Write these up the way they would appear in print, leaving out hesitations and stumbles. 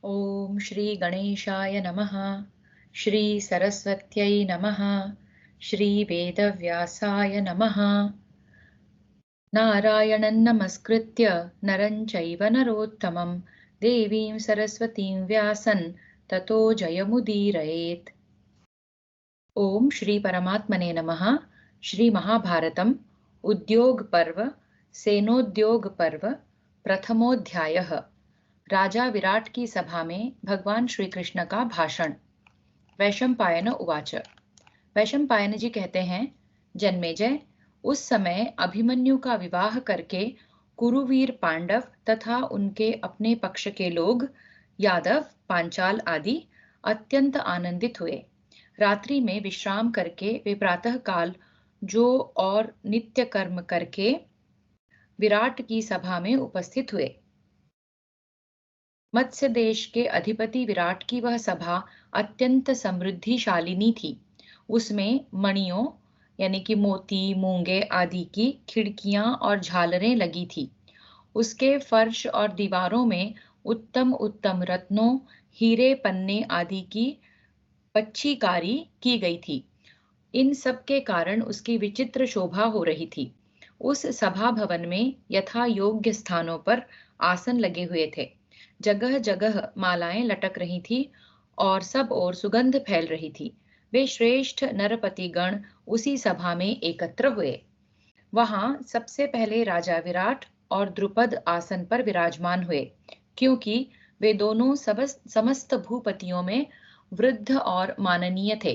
ॐ श्री गणेशाय नमः। श्री सरस्वत्यै नमः। श्री वेदव्यासाय नमः। नारायणं नमस्कृत्य नरं चैव नरोत्तमं देवीं सरस्वतीं व्यासं ततो जयमुदीरयेत्। ओम श्री परमात्मने नमः। श्री महाभारतम उद्योग पर्व सेनोद्योग पर्व प्रथमोध्यायः। राजा विराट की सभा में भगवान श्री कृष्ण का भाषण। वैशंपायन उवाच। वैशंपायन जी कहते हैं, जन्मेजय, उस समय अभिमन्यु का विवाह करके कुरुवीर पांडव तथा उनके अपने पक्ष के लोग यादव पांचाल आदि अत्यंत आनंदित हुए। रात्रि में विश्राम करके वे प्रातः काल जो और नित्य कर्म करके विराट की सभा में उपस्थित हुए। मत्स्य देश के अधिपति विराट की वह सभा अत्यंत समृद्धिशालिनी थी। उसमें मणियों यानी कि मोती मूंगे आदि की खिड़कियां और झालरें लगी थी। उसके फर्श और दीवारों में उत्तम उत्तम रत्नों हीरे पन्ने आदि की पच्चीकारी की गई थी। इन सब के कारण उसकी विचित्र शोभा हो रही थी। उस सभा भवन में यथा योग्य स्थानों पर आसन लगे हुए थे। जगह जगह मालाएं लटक रही थी और सब ओर सुगंध फैल रही थी। वे श्रेष्ठ नरपति गण उसी सभा में एकत्र हुए। वहां सबसे पहले राजा विराट और द्रुपद आसन पर विराजमान हुए, क्योंकि वे दोनों समस्त भूपतियों में वृद्ध और माननीय थे।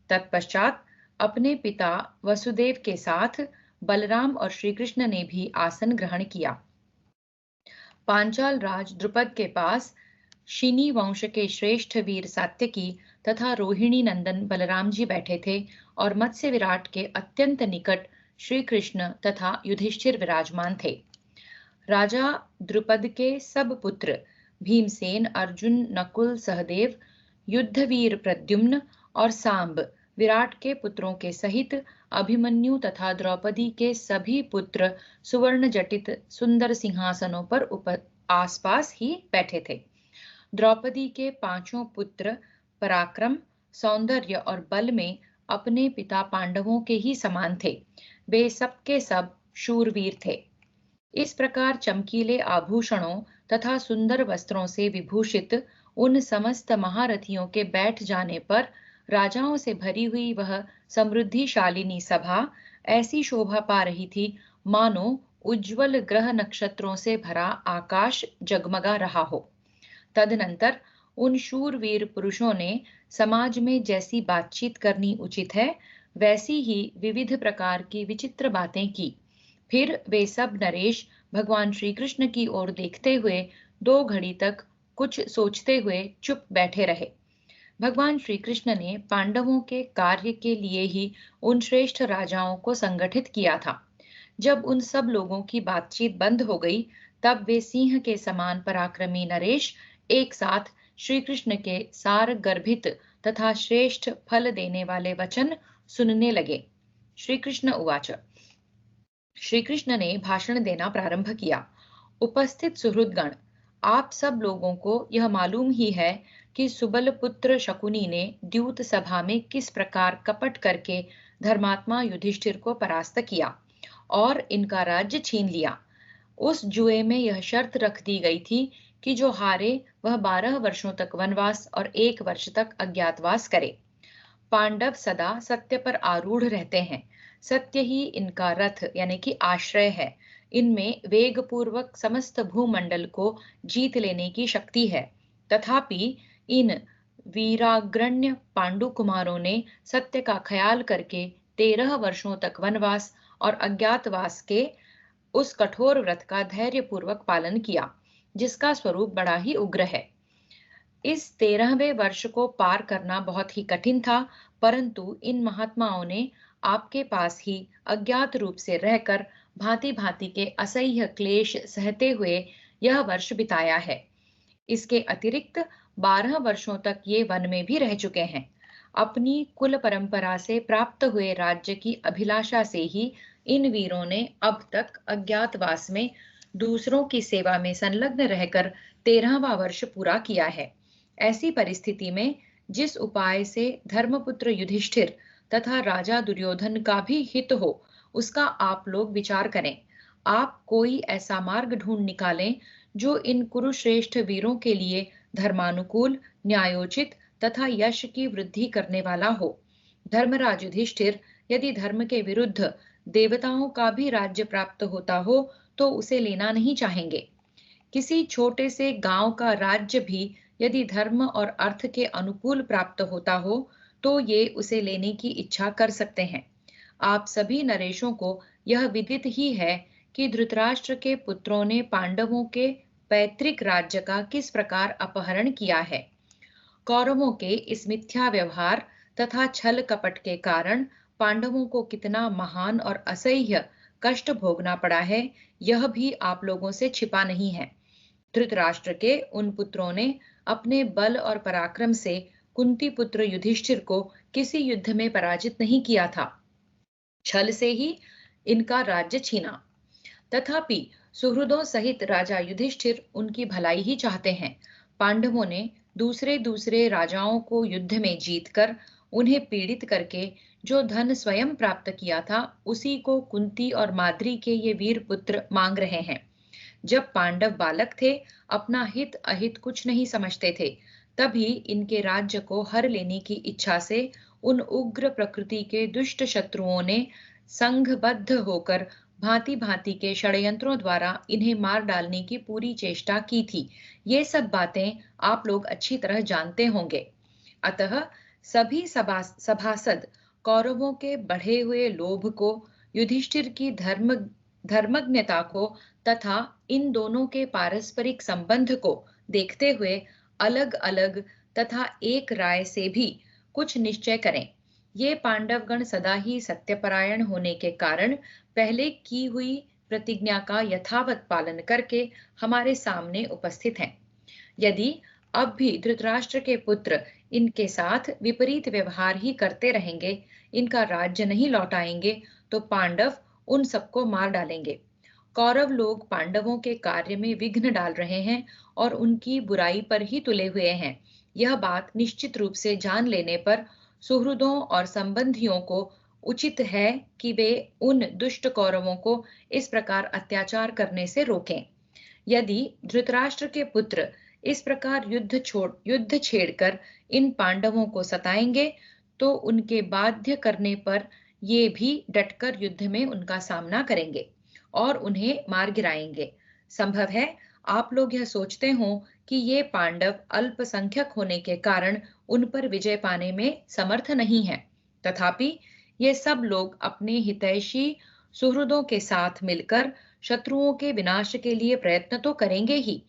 तत्पश्चात अपने पिता वसुदेव के साथ बलराम और श्री कृष्ण ने भी आसन ग्रहण किया। पांचाल राज द्रुपद के पास शिनी वंश के श्रेष्ठ वीर सात्यकी तथा रोहिणी नंदन बलराम जी बैठे थे और मत्स्य विराट के अत्यंत निकट श्री कृष्ण तथा युधिष्ठिर विराजमान थे। राजा द्रुपद के सब पुत्र भीमसेन, अर्जुन, नकुल, सहदेव, युद्धवीर प्रद्युम्न और सांब विराट के पुत्रों के सहित अभिमन्यु तथा द्रौपदी के सभी पुत्र सुवर्ण जटित सुंदर सिंहासनों पर आसपास ही बैठे थे। द्रौपदी के पांचों पुत्र पराक्रम, सौंदर्य और बल में अपने पिता पांडवों के ही समान थे। वे सबके सब शूरवीर थे। इस प्रकार चमकीले आभूषणों तथा सुंदर वस्त्रों से विभूषित उन समस्त महारथियों के बैठ जाने पर राजाओं से भरी हुई वह समृद्धिशालिनी सभा ऐसी शोभा पा रही थी मानो उज्जवल ग्रह नक्षत्रों से भरा आकाश जगमगा रहा हो। तदनंतर उन शूरवीर पुरुषों ने समाज में जैसी बातचीत करनी उचित है वैसी ही विविध प्रकार की विचित्र बातें की। फिर वे सब नरेश भगवान श्री कृष्ण की ओर देखते हुए 2 घड़ी तक कुछ सोचते हुए चुप बैठे रहे। भगवान श्री कृष्ण ने पांडवों के कार्य के लिए ही उन श्रेष्ठ राजाओं को संगठित किया था। जब उन सब लोगों की बातचीत बंद हो गई, तब वे सिंह के समान पराक्रमी नरेश एक साथ श्री कृष्ण के सार गर्भित तथा श्रेष्ठ फल देने वाले वचन सुनने लगे। श्री कृष्ण उवाच। श्री कृष्ण ने भाषण देना प्रारंभ किया। उपस्थित सुहृदगण, आप सब लोगों को यह मालूम ही है कि सुबल पुत्र शकुनी ने द्यूत सभा में किस प्रकार कपट करके धर्मात्मा युधिष्ठिर को परास्त किया और इनका राज्य छीन लिया। उस जुए में यह शर्त रख दी गई थी कि जो हारे वह 12 वर्षों तक वनवास और 1 वर्ष तक अज्ञातवास करे। पांडव सदा सत्य पर आरूढ़ रहते हैं। सत्य ही इनका रथ यानी कि आश्रय है। इनमें वेग पूर्वक समस्त भूमंडल को जीत लेने की शक्ति है। तथापि इन वीराग्रण्य पांडु कुमारों ने सत्य का ख्याल करके 13 वर्षों तक वनवास और अज्ञातवास के उस कठोर व्रत का धैर्य पूर्वक पालन किया, जिसका स्वरूप बड़ा ही उग्र है। इस 13वें वर्ष को पार करना बहुत ही कठिन था, परंतु इन महात्माओं ने आपके पास ही अज्ञात रूप से रहकर भांति भांति के असह्य क्लेश सहते हुए यह वर्ष बिताया है। इसके अतिरिक्त 12 वर्षों तक ये वन में भी रह चुके हैं। अपनी कुल परंपरा से प्राप्त हुए राज्य की अभिलाषा से ही इन वीरों ने अब तक अज्ञातवास में दूसरों की सेवा में संलग्न रहकर 13वां वर्ष पूरा किया है। ऐसी परिस्थिति में जिस उपाय से धर्मपुत्र युधिष्ठिर तथा राजा दुर्योधन का भी हित हो, उसका आप लोग विचार करें। आप कोई ऐसा मार्ग ढूंढ निकालें जो इन कुरुश्रेष्ठ वीरों के लिए धर्मानुकूल, न्यायोचित तथा यश की वृद्धि करने वाला हो। धर्मराज युधिष्ठिर यदि धर्म के विरुद्ध देवताओं का भी राज्य प्राप्त होता हो तो उसे लेना नहीं चाहेंगे। किसी छोटे से गांव का राज्य भी यदि धर्म और अर्थ के अनुकूल प्राप्त होता हो तो ये उसे लेने की इच्छा कर सकते हैं। आप सभी नरेशों को यह विदित ही है कि धृतराष्ट्र के पुत्रों ने पांडवों के पैतृक राज्य का किस प्रकार अपहरण किया है। कौरवों के इस मिथ्या व्यवहार तथा छल कपट के कारण पांडवों को कितना महान और असह्य कष्ट भोगना पड़ा है, यह भी आप लोगों से छिपा नहीं है। धृतराष्ट्र के उन पुत्रों ने अपने बल और पराक्रम से कुंती पुत्र युधिष्ठिर को किसी युद्ध में पराजित नहीं किया था। छल से ही इनका राज्य छीना। तथापि सुहृदों सहित राजा युधिष्ठिर उनकी भलाई ही चाहते हैं। पांडवों ने दूसरे दूसरे राजाओं को युद्ध में जीतकर उन्हें पीड़ित करके जो धन स्वयं प्राप्त किया था, उसी को कुंती और माद्री के ये वीर पुत्र मांग रहे हैं। जब पांडव बालक थे, अपना हित अहित कुछ नहीं समझते थे, तभी इनके राज्य को हर लेने की इच्छा से उन उग्र प्रकृति के दुष्ट शत्रुओं ने संघबद्ध होकर भांति भांति के षड्यंत्रों द्वारा इन्हें मार डालने की पूरी चेष्टा की थी। ये सब बातें आप लोग अच्छी तरह जानते होंगे। अतः सभी सभासद कौरवों के बढ़े हुए लोभ को, युधिष्ठिर की धर्मज्ञता को तथा इन दोनों के पारस्परिक संबंध को देखते हुए अलग अलग तथा एक राय से भी कुछ निश्चय करें। ये पांडवगण सदा ही सत्यपरायण होने के कारण पहले की हुई प्रतिज्ञा का यथावत पालन करके हमारे सामने उपस्थित हैं। यदि अब भी धृतराष्ट्र के पुत्र इनके साथ विपरीत व्यवहार ही करते रहेंगे, इनका राज्य नहीं लौटाएंगे, तो पांडव उन सबको मार डालेंगे। कौरव लोग पांडवों के कार्य में विघ्न डाल रहे हैं और उनकी बुराई पर ही तुले हुए हैं। यह बात निश्चित रूप से जान लेने पर सुहृदों और संबंधियों को उचित है कि वे उन दुष्ट कौरवों को इस प्रकार अत्याचार करने से रोकें। यदि धृतराष्ट्र के पुत्र इस प्रकार युद्ध छेड़कर इन पांडवों को सताएंगे, तो उनके बाध्य करने पर ये भी डटकर युद्ध में उनका सामना करेंगे और उन्हें मार गिराएंगे। संभव है आप लोग यह सोचते हो कि ये पांडव अल्पसंख्यक होने के कारण उन पर विजय पाने में समर्थ नहीं है। तथापि ये सब लोग अपने हितैषी सुहृदों के साथ मिलकर शत्रुओं के विनाश के लिए प्रयत्न तो करेंगे ही।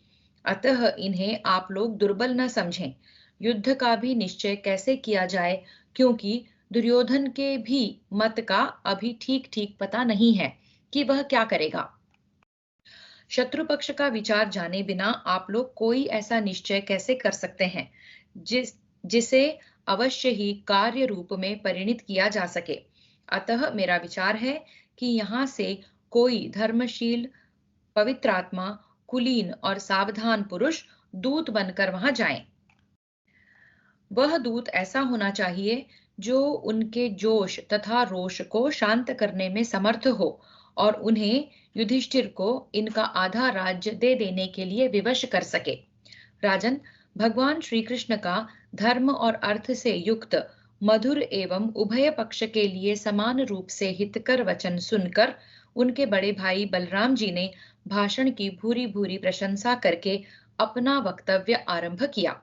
अतः इन्हें आप लोग दुर्बल न समझें। युद्ध का भी निश्चय कैसे किया जाए, क्योंकि दुर्योधन के भी मत का अभी ठीक ठीक पता नहीं है कि वह क्या करेगा। शत्रु पक्ष का विचार जाने बिना आप लोग कोई ऐसा निश्चय कैसे कर सकते हैं जिसे अवश्य ही कार्य रूप में परिणित किया जा सके। अतः मेरा विचार है कि यहाँ से कोई धर्मशील, पवित्रात्मा, कुलीन और सावधान पुरुष दूत बनकर वहां जाएं। वह दूत ऐसा होना चाहिए जो उनके जोश तथा रोष को शांत करने में समर्थ हो और उन्हें युधिष्ठिर को इनका आधा राज्य दे देने के लिए विवश कर सके। राजन, भगवान श्री कृष्ण का धर्म और अर्थ से युक्त मधुर एवं उभय पक्ष के लिए समान रूप से हितकर वचन सुनकर उनके बड़े भाई बलराम जी ने भाषण की भूरी भूरी प्रशंसा करके अपना वक्तव्य आरंभ किया।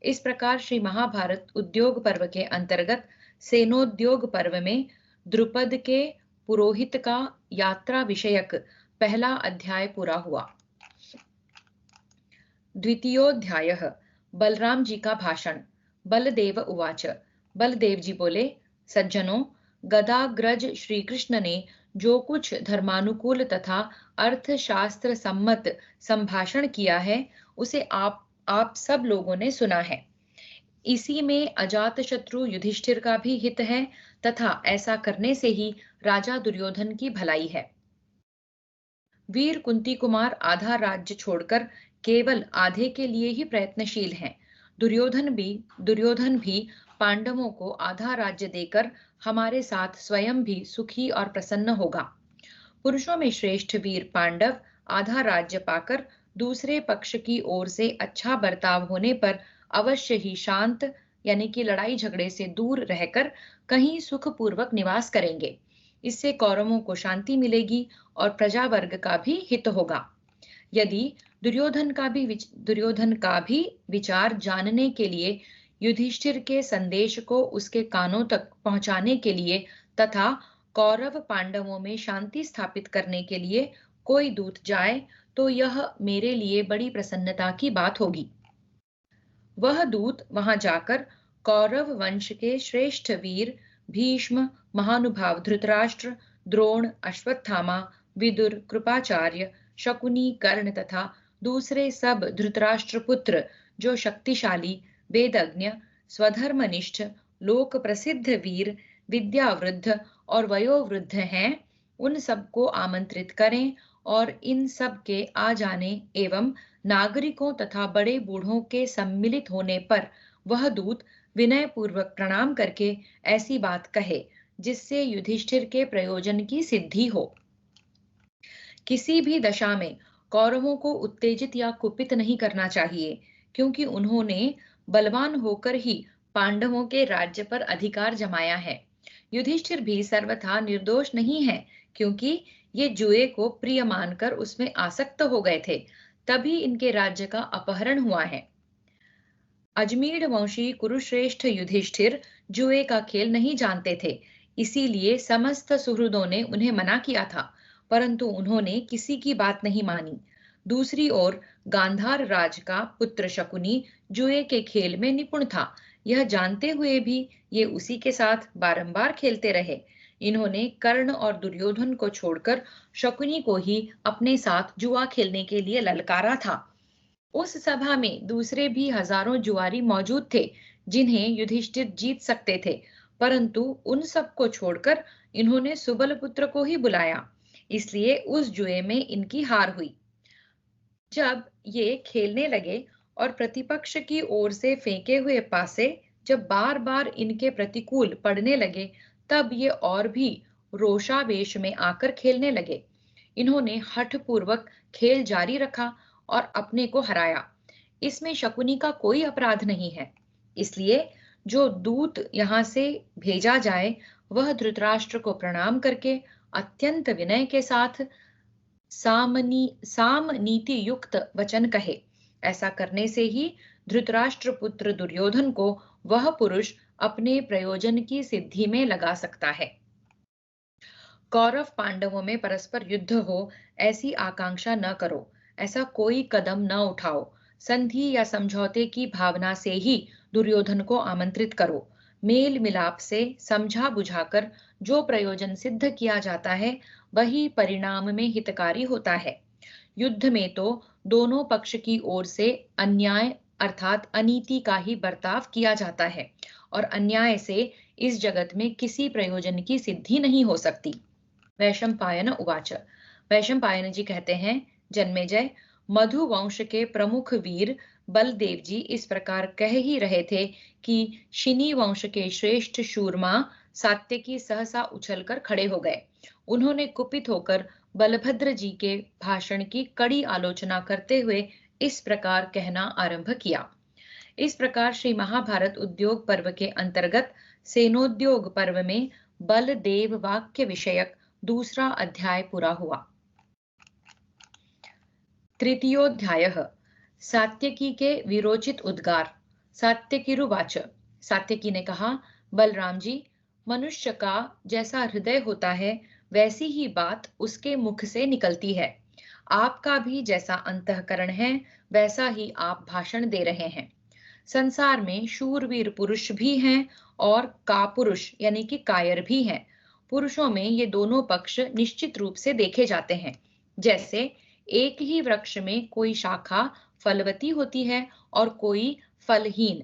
इस प्रकार श्री महाभारत उद्योग पर्व के अंतर्गत सेनोद्योग पर्व में द्रुपद के पुरोहित का यात्रा विषयक पहला अध्याय पूरा हुआ। द्वितीयोध्यायः बलराम जी का भाषण। बलदेव उवाच। बलदेव जी बोले, सज्जनों, गदाग्रज श्री कृष्ण ने जो कुछ धर्मानुकूल तथा अर्थशास्त्र सम्मत संभाषण किया है, उसे आप सब लोगों ने सुना है। इसी में अजातशत्रु युधिष्ठिर का भी हित है तथा ऐसा करने से ही राजा दुर्योधन की भलाई है। वीर कुंती कुमार आधा राज्य छोड़कर केवल आधे के लिए ही प्रयत्नशील हैं। दुर्योधन भी पांडवों को आधा राज्य देकर हमारे साथ स्वयं भी सुखी और प्रसन्न होगा। पुरुषों में श्रेष्ठ वीर पांडव आधा राज्य पाकर दूसरे पक्ष की ओर से अच्छा बर्ताव होने पर अवश्य ही शांत यानी कि लड़ाई झगड़े से दूर रहकर कहीं सुखपूर्वक निवास करेंगे। इससे कौरवों को शांति मिलेगी और प्रजा वर्ग का भी हित होगा। यदि दुर्योधन का भी विचार जानने के लिए युधिष्ठिर के संदेश को उसके कानों तक पहुंचाने के लिए तथा कौरव पांडवों में शांति स्थापित करने के लिए कोई दूत जाए तो यह मेरे लिए बड़ी प्रसन्नता की बात होगी। वह दूत वहां जाकर कौरव वंश के श्रेष्ठ वीर भीष्म, महानुभाव धृतराष्ट्र, द्रोण, अश्वत्थामा, विदुर, कृपाचार्य, शकुनी, कर्ण तथा दूसरे सब धृतराष्ट्र पुत्र जो शक्तिशाली, वेदज्ञ, स्वधर्मनिष्ठ, लोक प्रसिद्ध वीर, विद्यावृद्ध और वयोवृद्ध हैं, उन सबको आमंत्रित करें और इन सब के आ जाने एवं नागरिकों तथा बड़े बूढ़ों के सम्मिलित होने पर वह दूत विनय पूर्वक प्रणाम करके ऐसी बात कहे जिससे युधिष्ठिर के प्रयोजन की सिद्धि हो। किसी भी दशा में कौरवों को उत्तेजित या कुपित नहीं करना चाहिए, क्योंकि उन्होंने बलवान होकर ही पांडवों के राज्य पर अधिकार जमाया है। युधिष्ठिर भी सर्वथा निर्दोष नहीं है, क्योंकि ये जुए को प्रिय मानकर उसमें आसक्त हो गए थे, तभी इनके राज्य का अपहरण हुआ है। अजमीर वंशी कुरुश्रेष्ठ युधिष्ठिर जुए का खेल नहीं जानते थे, इसीलिए समस्त सुहृदों ने उन्हें मना किया था, परंतु उन्होंने किसी की बात नहीं मानी। दूसरी ओर गांधार राज का पुत्र शकुनी जुए के खेल में निपुण था। यह जानते हुए भी ये उसी के साथ बारंबार खेलते रहे। इन्होंने कर्ण और दुर्योधन को छोड़कर शकुनी को ही अपने साथ जुआ खेलने के लिए ललकारा था। उस सभा में दूसरे भी हजारों जुआरी मौजूद थे जिन्हें युधिष्ठिर जीत सकते थे, परंतु उन सबको छोड़कर इन्होंने सुबल पुत्र को ही बुलाया, इसलिए उस जुए में इनकी हार हुई। जब ये खेलने लगे और प्रतिपक्ष की ओर से फेंके हुए पासे जब बार बार इनके प्रतिकूल पड़ने लगे, तब ये और भी रोषावेश में आकर खेलने लगे। इन्होंने हठपूर्वक खेल जारी रखा और अपने को हराया। इसमें शकुनी का कोई अपराध नहीं है, इसलिए जो दूत यहाँ से भेजा जाए वह धृतराष्ट्र को प्रणाम करके अत्यंत विनय के साथ साम नीति युक्त वचन कहे। ऐसा करने से ही धृतराष्ट्र पुत्र दुर्योधन को वह पुरुष अपने प्रयोजन की सिद्धि में लगा सकता है। कौरव पांडवों में परस्पर युद्ध हो ऐसी आकांक्षा न करो, ऐसा कोई कदम न उठाओ। संधि या समझौते की भावना से ही दुर्योधन को आमंत्रित करो। मेल मिलाप से समझा बुझाकर जो प्रयोजन सिद्ध किया जाता है वही परिणाम में हितकारी होता है। युद्ध में तो दोनों पक्ष की ओर से अन्याय अर्थात अनीति का ही बर्ताव किया जाता है और अन्याय से इस जगत में किसी प्रयोजन की सिद्धि नहीं हो सकती। वैशंपायन उवाच। वैशंपायन जी कहते हैं, जन्मेजय, मधु वंश के प्रमुख वीर बलदेव जी इस प्रकार कह ही रहे थे कि शिनी वंश के श्रेष्ठ शूरमा सात्यकी सहसा उछलकर खड़े हो गए। उन्होंने कुपित होकर बलभद्र जी के भाषण की कड़ी आलोचना करते हुए इस प्रकार कहना आरंभ किया। इस प्रकार श्री महाभारत उद्योग पर्व के अंतर्गत सेनोद्योग पर्व में बलदेव वाक्य विषयक दूसरा अध्याय पूरा हुआ। तृतीयोध्यायः सात्यकी के विरोचित उद्गार। सात्यकीरुवाच। सात्यकी ने कहा, बलराम जी, मनुष्य का जैसा हृदय होता है वैसी ही बात उसके मुख से निकलती है। आपका भी जैसा अंतःकरण है वैसा ही आप भाषण दे रहे हैं। संसार में शूरवीर पुरुष भी हैं और कापुरुष यानी कि कायर भी हैं। पुरुषों में ये दोनों पक्ष निश्चित रूप से देखे जाते हैं। जैसे एक ही वृक्ष में कोई शाखा फलवती होती है और कोई फलहीन,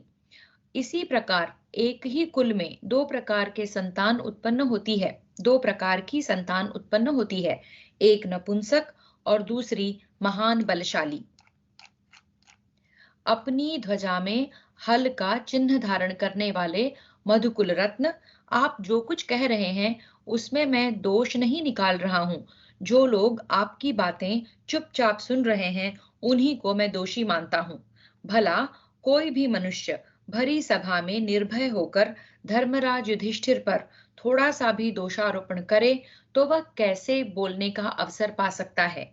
इसी प्रकार एक ही कुल में दो प्रकार की संतान उत्पन्न होती है, एक नपुंसक और दूसरी महान बलशाली। अपनी ध्वजा में हल का चिन्ह धारण करने वाले मधुकुल रत्न, आप जो कुछ कह रहे हैं उसमें मैं दोष नहीं निकाल रहा हूँ। जो लोग आपकी बातें चुपचाप सुन रहे हैं उन्हीं को मैं दोषी मानता हूँ। भला कोई भी मनुष्य भरी सभा में निर्भय होकर धर्मराज युधिष्ठिर पर थोड़ा सा भी दोषारोपण करे तो वह कैसे बोलने का अवसर पा सकता है।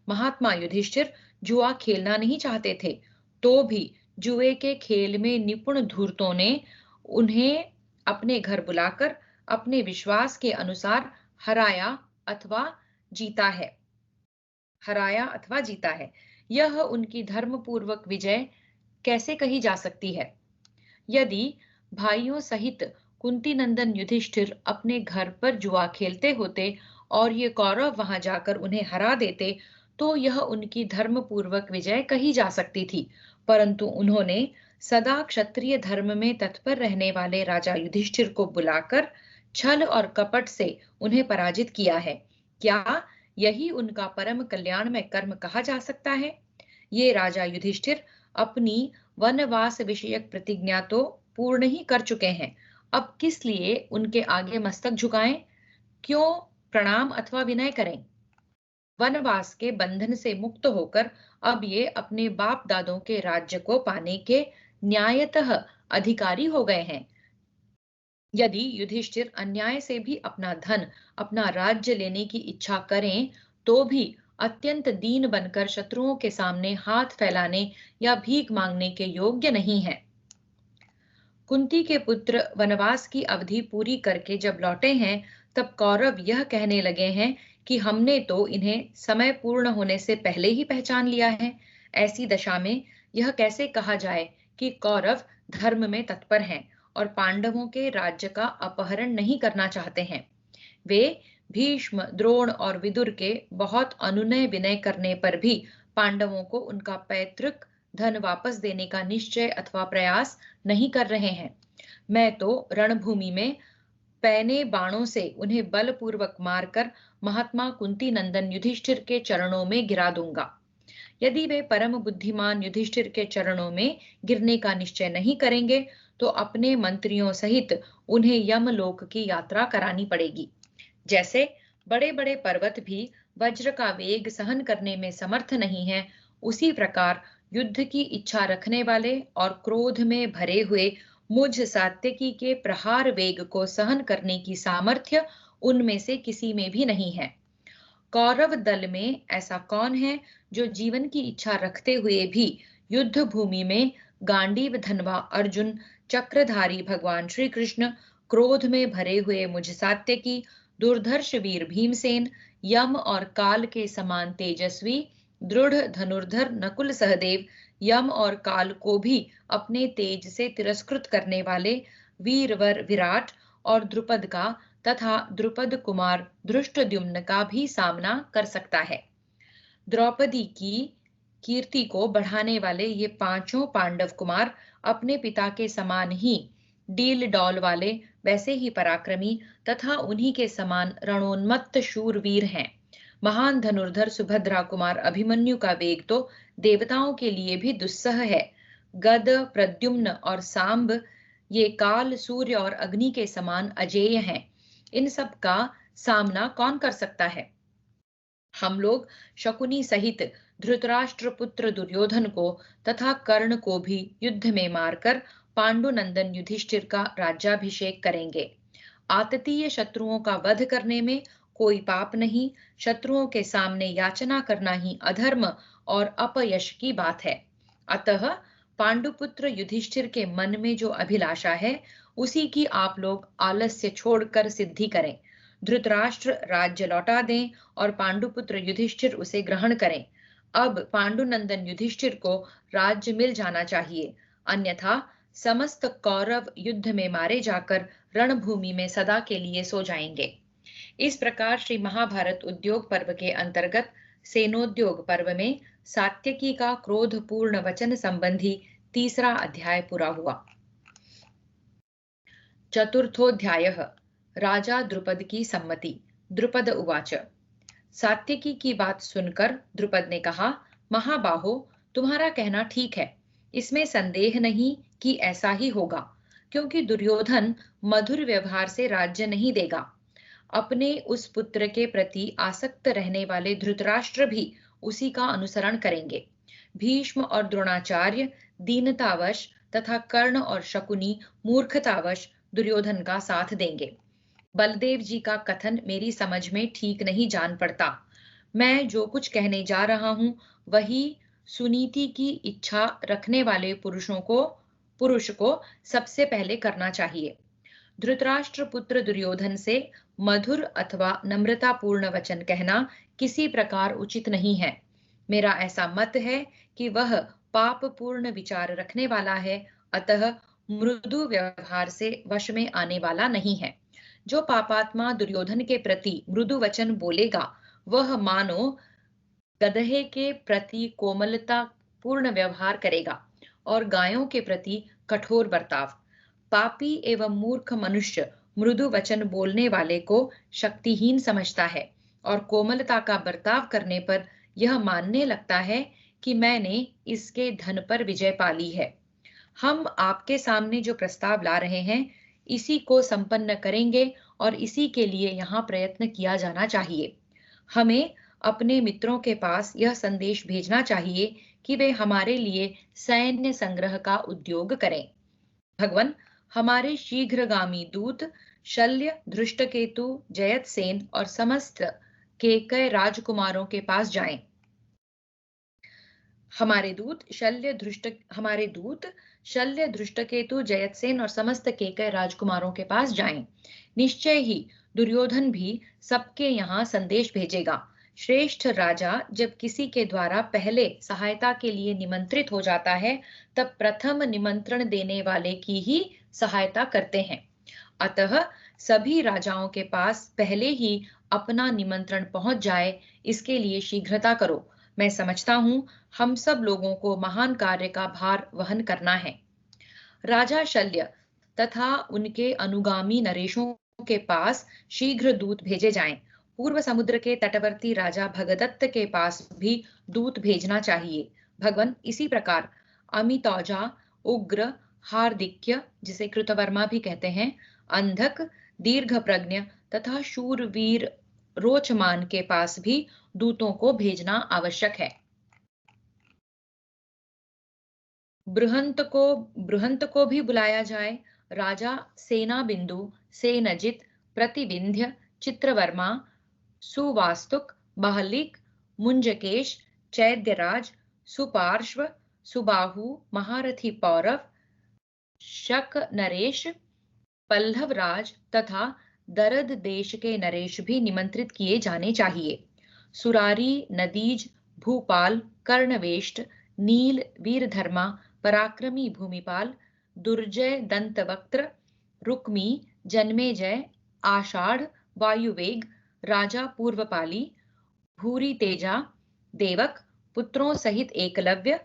महात्मा युधिष्ठिर जुआ खेलना नहीं चाहते थे, तो भी जुए के खेल में निपुण धूर्तों ने उन्हें अपने घर बुलाकर अपने विश्वास के अनुसार हराया अथवा जीता है हराया अथवा जीता है। यह उनकी धर्मपूर्वक विजय कैसे कही जा सकती है? यदि भाइयों सहित कुंती नंदन युधिष्ठिर अपने घर पर जुआ खेलते होते और ये कौरव वहां जाकर उन्हें हरा देते तो यह उनकी धर्मपूर्वक विजय कही जा सकती थी। परंतु उन्होंने सदा क्षत्रिय धर्म में तत्पर रहने वाले राजा युधिष्ठिर को बुलाकर छल और कपट से उन्हें पराजित किया है। क्या यही उनका परम कल्याणमय कर्म कहा जा सकता है? ये राजा युधिष्ठिर अपनी वनवास विषयक प्रतिज्ञा तो पूर्ण ही कर चुके हैं। अब किस लिए उनके आगे मस्तक झुकाएं? क्यों प्रणाम अथवा विनय करें? वनवास के बंधन से मुक्त होकर अब ये अपने बाप दादों के राज्य को पाने के न्यायतः अधिकारी हो गए हैं। यदि युधिष्ठिर अन्याय से भी अपना धन, अपना राज्य लेने की इच्छा करें, तो भी अत्यंत दीन बनकर शत्रुओं के सामने हाथ फैलाने या भीख मांगने के योग्य नहीं है। कुंती के पुत्र वनवास की अवधि पूरी करके जब लौटे हैं, तब कौरव यह कहने लगे हैं कि हमने तो इन्हें समय पूर्ण होने से पहले ही पहचान लिया है। ऐसी दशा में यह कैसे कहा जाए कि कौरव धर्म में तत्पर हैं और पांडवों के राज्य का अपहरण नहीं करना चाहते हैं। वे भीष्म, द्रोण और विदुर के बहुत अनुनय विनय करने पर भी पांडवों को उनका पैतृक धन वापस देने का निश्चय अथवा प्रयास नहीं कर रहे हैं। मैं तो रणभूमि में पैने बाणों से उन्हें बलपूर्वक मारकर महात्मा कुंती नंदन युधिष्ठिर के चरणों में गिरा दूंगा। यदि वे परम बुद्धिमान युधिष्ठिर के चरणों में गिरने का निश्चय नहीं करेंगे तो अपने मंत्रियों सहित उन्हें यमलोक की यात्रा करानी पड़ेगी। जैसे बड़े बड़े पर्वत भी वज्र का वेग सहन करने में समर्थ नहीं है, उसी प्रकार युद्ध की इच्छा रखने वाले और क्रोध में भरे हुए मुझ सात्यकी के प्रहार वेग को सहन करने की सामर्थ्य उनमें से किसी में भी नहीं है। कौरव दल में ऐसा कौन है जो जीवन की इच्छा रखते हुए भी युद्ध भूमि में गांडीव धनवा अर्जुन, चक्रधारी भगवान श्री कृष्ण, क्रोध में भरे हुए मुझ सात्यकी, दुर्धर्ष वीर भीमसेन, यम और काल के समान तेजस्वी, दृढ़ धनुर्धर नकुल सहदेव, यम और काल को भी अपने तेज से तिरस्कृत करने वाले वीरवर विराट और द्रुपद का तथा द्रुपद कुमार धृष्टद्युम्न का भी सामना कर सकता है। द्रौपदी की कीर्ति को बढ़ाने वाले ये पांचों पांडव कुमार अपने पिता के समान ही डील डौल वाले, वैसे ही पराक्रमी तथा उन्हीं के समान रणोन्मत्त शूरवीर हैं। महान धनुर्धर सुभद्रा कुमार अभिमन्यु का वेग तो देवताओं के लिए भी दुस्सह है। गद, प्रद्युम्न और सांब ये काल, सूर्य और अग्नि के समान अजेय हैं। इन सब का सामना कौन कर सकता है? हम लोग शकुनी सहित धृतराष्ट्र पुत्र दुर्योधन को तथा कर्ण को भी युद्ध में मारकर पांडुनंदन युधिष्ठिर का राज्याभिषेक करेंगे। आततीय शत्रुओं का वध करने में कोई पाप नहीं। शत्रुओं के सामने याचना करना ही अधर्म और अपयश की बात है। अतः पांडुपुत्र युधिष्ठिर के मन में जो अभिलाषा है उसी की आप लोग आलस्य छोड़कर सिद्धि करें। धृतराष्ट्र राज्य लौटा दें और पांडुपुत्र युधिष्ठिर उसे ग्रहण करें। अब पांडुनंदन युधिष्ठिर को राज्य मिल जाना चाहिए, अन्यथा समस्त कौरव युद्ध में मारे जाकर रणभूमि में सदा के लिए सो जाएंगे। इस प्रकार श्री महाभारत उद्योग पर्व के अंतर्गत सेनोद्योग पर्व में सात्यकी का क्रोधपूर्ण वचन संबंधी तीसरा अध्याय पूरा हुआ। चतुर्थोऽध्यायः राजा द्रुपद की सम्मति। द्रुपद उवाच। सात्यकी की बात सुनकर द्रुपद ने कहा, महाबाहो, तुम्हारा कहना ठीक है, इसमें संदेह नहीं कि ऐसा ही होगा, क्योंकि दुर्योधन मधुर व्यवहार से राज्य नहीं देगा। अपने उस पुत्र के प्रति आसक्त रहने वाले धृतराष्ट्र भी उसी का अनुसरण करेंगे। भीष्म और द्रोणाचार्य दीनतावश तथा कर्ण और शकुनी मूर्खतावश दुर्योधन का साथ देंगे। बलदेव जी का कथन मेरी समझ में ठीक नहीं जान पड़ता। मैं जो कुछ कहने जा रहा हूं वही सुनीति की इच्छा रखने वाले पुरुष को सबसे पहले करना चाहिए। धृतराष्ट्र पुत्र दुर्योधन से मधुर अथवा नम्रतापूर्ण वचन कहना किसी प्रकार उचित नहीं है। मेरा ऐसा मत है कि वह पापपूर्ण विचार रखने वाला है, अतः मृदु व्यवहार से वश में आने वाला नहीं है। जो पापात्मा दुर्योधन के प्रति मृदु वचन बोलेगा, वह मानो गदहे के प्रति कोमलता पूर्ण व्यवहार करेगा और गायों के प्रति कठोर बर्ताव। पापी एवं मूर्ख मनुष्य मृदु वचन बोलने वाले को शक्तिहीन समझता है और कोमलता का बर्ताव करने पर यह मानने लगता है कि मैंने इसके धन पर विजय पा ली है। हम आपके सामने जो प्रस्ताव ला रहे हैं, इसी को संपन्न करेंगे और इसी के लिए यहाँ प्रयत्न किया जाना चाहिए। हमें अपने मित्रों के पास यह संदेश भेजना चाहिए कि वे हमारे लिए सैन्य संग्रह का उद्योग करें। भगवान, हमारे शीघ्रगामी दूत शल्य, धृष्टकेतु, जयतसेन और समस्त केकय राजकुमारों के पास जाएं। हमारे दूत शल्य, धृष्टकेतु, जयतसेन और समस्त केकय राजकुमारों के पास जाएं। निश्चय ही दुर्योधन भी सबके यहाँ संदेश भेजेगा। श्रेष्ठ राजा जब किसी के द्वारा पहले सहायता के लिए निमंत्रित हो जाता है, तब प्रथम निमंत्रण देने वाले की ही सहायता करते हैं। अतः सभी राजाओं के पास पहले ही अपना निमंत्रण पहुंच जाए, इसके लिए शीघ्रता करो। मैं समझता हूं हम सब लोगों को महान कार्य का भार वहन करना है। राजा शल्य तथा उनके अनुगामी नरेशों के पास शीघ्र दूत भेजे जाएं। पूर्व समुद्र के तटवर्ती राजा भगदत्त के पास भी दूत भेजना चाहिए। भगवान, इसी प्रकार अमितौजा, उग्र, हार्दिक्य जिसे कृतवर्मा भी कहते हैं, अंधक, दीर्घ प्रज्ञ तथा शूरवीर रोचमान के पास भी दूतों को भेजना आवश्यक है। बृहंत को भी बुलाया जाए। राजा सेना बिंदु, सेनजित, प्रतिविंध्य, चित्रवर्मा, सुवास्तुक, बहलिक, मुंजकेश, चैद्यराज, सुपार्श्व, सुबाहु, महारथी पौरव, शक नरेश, पल्लव राज तथा दरद देश के नरेश भी निमंत्रित किए जाने चाहिए। सुरारी, नदीज, भूपाल, कर्णवेष्ट, नील, वीरधर्मा, पराक्रमी भूमिपाल, दुर्जय दंतवक्त्र, रुक्मी, जन्मेजय, आषाढ़, वायुवेग, राजा पूर्वपाली, भूरी तेजा, देवक, पुत्रों सहित एकलव्य,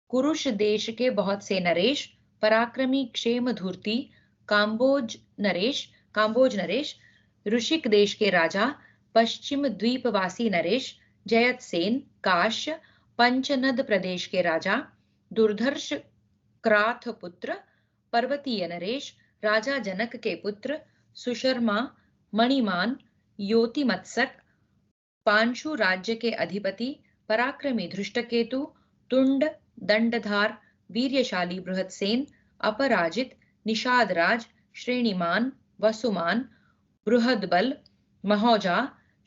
कुरुष देश के बहुत से नरेश, पराक्रमी क्षेम धूर्ति, काम्बोज नरेश, ऋषिक देश के राजा, पश्चिम द्वीपवासी नरेश, जयतसेन, काश्य, पंचनद प्रदेश के राजा, दुर्धर्ष क्राथ पुत्र, पर्वतीय नरेश, राजा जनक के पुत्र, सुशर्मा, मणिमान, योतिमत्सक, पांशु राज्य के अधिपति, पराक्रमी धृष्टकेतु, तुंड, दंडधार, वीर्यशाली बृहत्सेन, अपराजित, निषादराज, श्रेणीमान, वसुमान, बृहदबल, महोजा,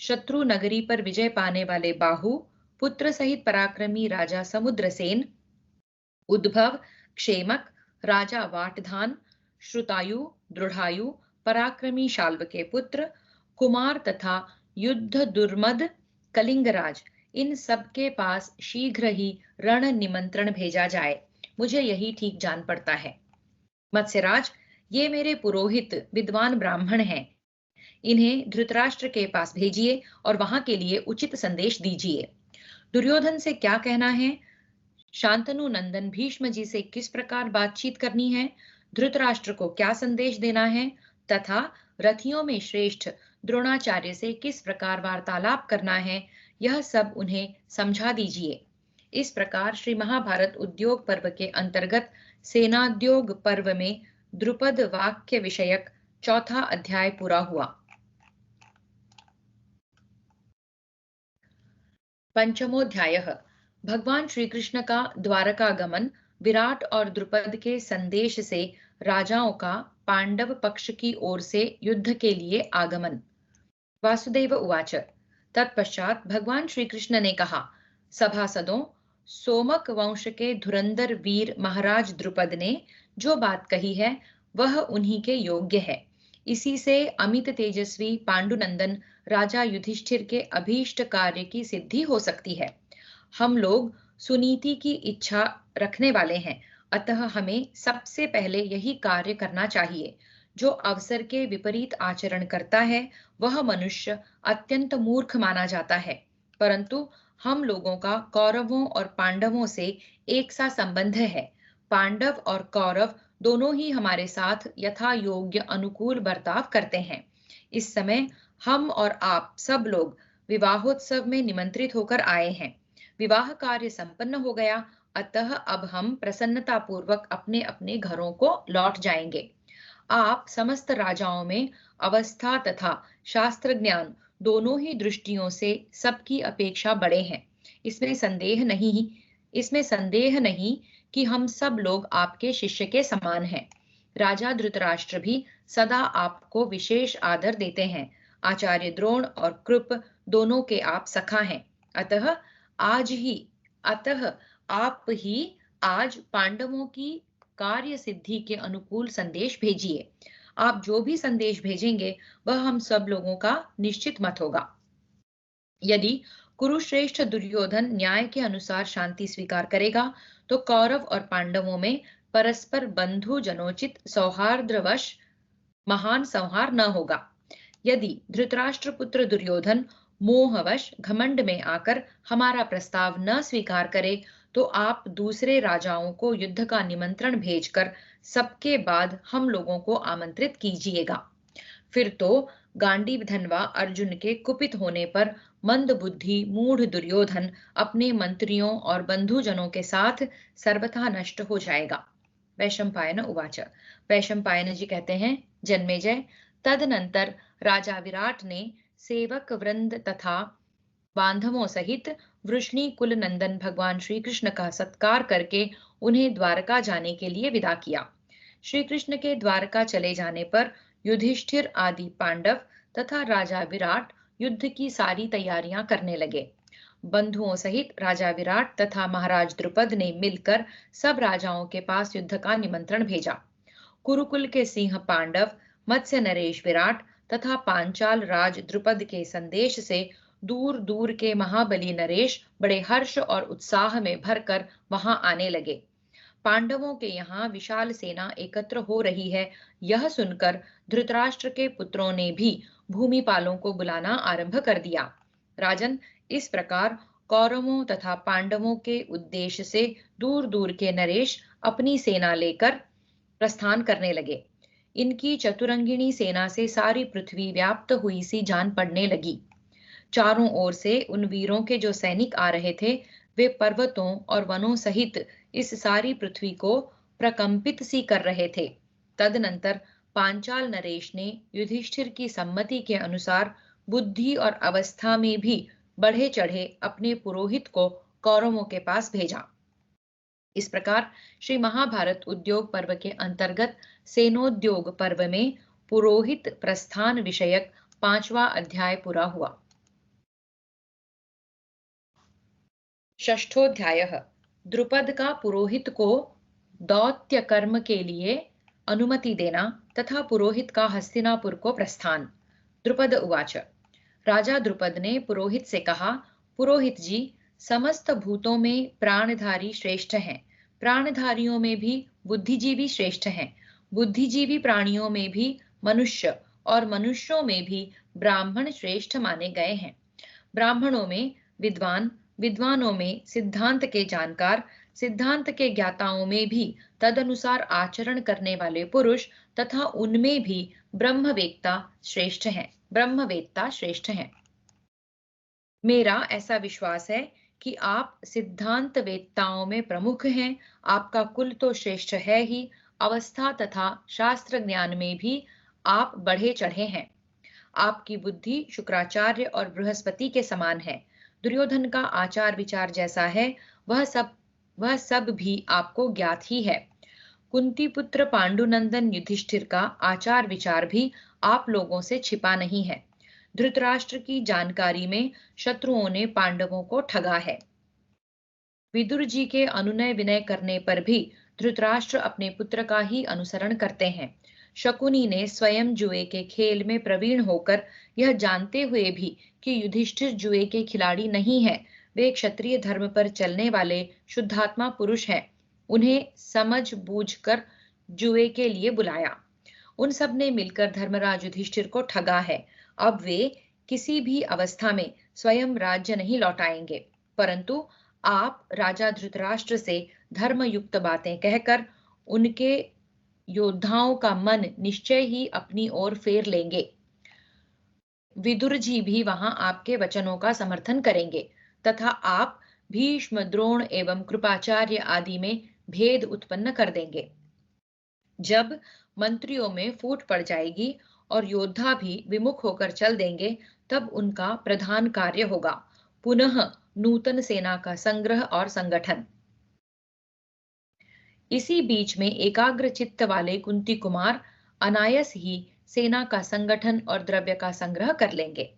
शत्रु नगरी पर विजय पाने वाले बाहु, पुत्र सहित पराक्रमी राजा समुद्रसेन, उद्भव, क्षेमक, राजा वाटधान, श्रुतायु, दृढ़ायु, पराक्रमी शाल्व के पुत्र, कुमार तथा युद्ध दुर्मद, कलिंगराज, इन सब के पास शीघ्र ही रण निमंत्रण भेजा जाए। मुझे यही ठीक जान पड़ता है। मत्स्यराज, ये मेरे पुरोहित विद्वान ब्राह्मण हैं। इन्हें धृतराष्ट्र के पास भेजिए और वहां के लिए उचित संदेश दीजिए। दुर्योधन से क्या कहना है, शांतनु नंदन भीष्म जी से किस प्रकार बातचीत करनी है, धृतराष्ट्र को क्या संदेश देना है तथा रथियों में श्रेष्ठ द्रोणाचार्य से किस प्रकार वार्तालाप करना है, यह सब उन्हें समझा दीजिए। इस प्रकार श्री महाभारत उद्योग पर्व के अंतर्गत सेनाद्योग पर्व में द्रुपद वाक्य विषयक चौथा अध्याय पूरा हुआ। पंचमोध्यायः भगवान श्री कृष्ण का द्वारकागमन, विराट और द्रुपद के संदेश से राजाओं का पांडव पक्ष की ओर से युद्ध के लिए आगमन। वासुदेव उवाच। तत्पश्चात भगवान श्री कृष्ण ने कहा, सभासदों, सोमक वंश के धुरंधर वीर महाराज द्रुपद ने जो बात कही है वह उन्हीं के योग्य है। इसी से अमित तेजस्वी पांडुनंदन राजा युधिष्ठिर के अभीष्ट कार्य की सिद्धि हो सकती है। हम लोग सुनीति की इच्छा रखने वाले हैं, अतः हमें सबसे पहले यही कार्य करना चाहिए। जो अवसर के विपरीत आचरण करता है वह मनुष्य अत्यंत मूर्ख माना जाता है, परंतु हम लोगों का कौरवों और पांडवों से एक सा संबंध है। पांडव और कौरव दोनों ही हमारे साथ यथा योग्य अनुकूल बर्ताव करते हैं। इस समय हम और आप सब लोग विवाहोत्सव में निमंत्रित होकर आए हैं। विवाह कार्य संपन्न हो गया, अतः अब हम प्रसन्नता पूर्वक अपने अपने घरों को लौट जाएंगे। आप समस्त राजाओं में अवस्था तथा शास्त्र ज्ञान दोनों ही दृष्टियों से सबकी अपेक्षा बड़े हैं। इसमें संदेह नहीं कि हम सब लोग आपके शिष्य के समान हैं। राजा धृतराष्ट्र भी सदा आपको विशेष आदर देते हैं। आचार्य द्रोण और कृप दोनों के आप सखा हैं। अतः आप ही आज पांडवों की कार्य सिद्धि के अनुकूल संदेश भेजिए। आप जो भी संदेश भेजेंगे वह हम सब लोगों का निश्चित मत होगा। यदि कुरुश्रेष्ठ दुर्योधन न्याय के अनुसार शांति स्वीकार करेगा तो कौरव और पांडवों में परस्पर बंधु जनोचित सौहार्द्रवश महान संहार न होगा। यदि धृतराष्ट्र पुत्र दुर्योधन मोहवश घमंड में आकर हमारा प्रस्ताव न स्वीकार करे तो आप दूसरे राजाओं को युद्ध का निमंत्रण भेजकर सबके बाद हम लोगों को आमंत्रित कीजिएगा। फिर तो गांडीव धनवा अर्जुन के कुपित होने पर मंद बुद्धि मूढ़ दुर्योधन अपने मंत्रियों और बंधुजनों के साथ सर्वथा नष्ट हो जाएगा। वैशंपायन उवाच। वैशंपायन जी कहते हैं, जन्मेजय, तदनंतर राजा विराट ने सेवक वृंद तथा बांधवों सहित वृष्णि कुल नंदन भगवान श्री कृष्ण का सत्कार करके उन्हें द्वारका जाने के लिए विदा किया। श्री कृष्ण के द्वारका चले जाने पर युधिष्ठिर आदि पांडव तथा राजा विराट युद्ध की सारी तैयारियां करने लगे। बंधुओं सहित राजा विराट तथा महाराज द्रुपद ने मिलकर सब राजाओं के पास युद्ध का निमंत्रण भेजा। कुरुकुल के सिंह पांडव, मत्स्य नरेश विराट तथा पांचाल राज द्रुपद के संदेश से दूर दूर के महाबली नरेश बड़े हर्ष और उत्साह में भरकर वहां आने लगे। पांडवों के यहाँ विशाल सेना एकत्र हो रही है, यह सुनकर धृतराष्ट्र के पुत्रों ने भी भूमिपालों को बुलाना आरंभ कर दिया। राजन, इस प्रकार कौरवों तथा पांडवों के उद्देश्य से दूर दूर के नरेश अपनी सेना लेकर प्रस्थान करने लगे। इनकी चतुरंगिणी सेना से सारी पृथ्वी व्याप्त हुई सी जान पड़ने लगी। चारों ओर से उन वीरों के जो सैनिक आ रहे थे वे पर्वतों और वनों सहित इस सारी पृथ्वी को प्रकंपित सी कर रहे थे। तदनंतर पांचाल नरेश ने युधिष्ठिर की सम्मति के अनुसार बुद्धि और अवस्था में भी बढ़े चढ़े अपने पुरोहित को कौरवों के पास भेजा। इस प्रकार श्री महाभारत उद्योग पर्व के अंतर्गत सेनोद्योग पर्व में पुरोहित प्रस्थान विषयक 5वां अध्याय पूरा हुआ। षष्ठोध्यायः द्रुपद का पुरोहित को दौत्य कर्म के लिए अनुमति देना तथा पुरोहित का हस्तिनापुर को प्रस्थान। द्रुपद उवाच। राजा द्रुपद ने पुरोहित से कहा, पुरोहित जी, समस्त भूतों में प्राणधारी श्रेष्ठ हैं, प्राणधारियों में भी बुद्धिजीवी श्रेष्ठ हैं, बुद्धिजीवी प्राणियों में भी मनुष्य और मनुष्यों में भी ब्राह्मण श्रेष्ठ माने गए हैं। ब्राह्मणों में विद्वान, विद्वानों में सिद्धांत के जानकार, सिद्धांत के ज्ञाताओं में भी तदनुसार आचरण करने वाले पुरुष तथा उनमें भी ब्रह्मवेत्ता श्रेष्ठ हैं। मेरा ऐसा विश्वास है कि आप सिद्धांत वेत्ताओं में प्रमुख हैं, आपका कुल तो श्रेष्ठ है ही, अवस्था तथा शास्त्र ज्ञान में भी आप बढ़े चढ़े हैं। आपकी बुद्धि शुक्राचार्य और बृहस्पति के समान है। दुर्योधन का आचार विचार जैसा है, वह सब भी आपको ज्ञात ही है। कुंती पुत्र पांडुनंदन युधिष्ठिर का आचार विचार भी आप लोगों से छिपा नहीं है। धृतराष्ट्र की जानकारी में शत्रुओं ने पांडवों को ठगा है। विदुर जी के अनुनय विनय करने पर भी धृतराष्ट्र अपने पुत्र का ही अनुसरण करते हैं। शकुनी ने स्वयं जुए के खेल में प्रवीण होकर यह जानते हुए भी कि युधिष्ठिर जुए के खिलाड़ी नहीं है, वे क्षत्रिय धर्म पर चलने वाले शुद्धात्मा पुरुष हैं, उन्हें समझ बूझकर जुए के लिए बुलाया। उन सब ने मिलकर धर्मराज युधिष्ठिर को ठगा है। अब वे किसी भी अवस्था में स्वयं राज्य नहीं लौटाएंगे, परंतु आप राजा धृतराष्ट्र से धर्मयुक्त बातें कहकर उनके योद्धाओं का मन निश्चय ही अपनी ओर फेर लेंगे। विदुर जी भी वहां आपके वचनों का समर्थन करेंगे तथा आप भीष्म, द्रोण एवं कृपाचार्य आदि में भेद उत्पन्न कर देंगे। जब मंत्रियों में फूट पड़ जाएगी और योद्धा भी विमुख होकर चल देंगे, तब उनका प्रधान कार्य होगा पुनः नूतन सेना का संग्रह और संगठन। इसी बीच में एकाग्र चित्त वाले कुंती कुमार अनायास ही सेना का संगठन और द्रव्य का संग्रह कर लेंगे।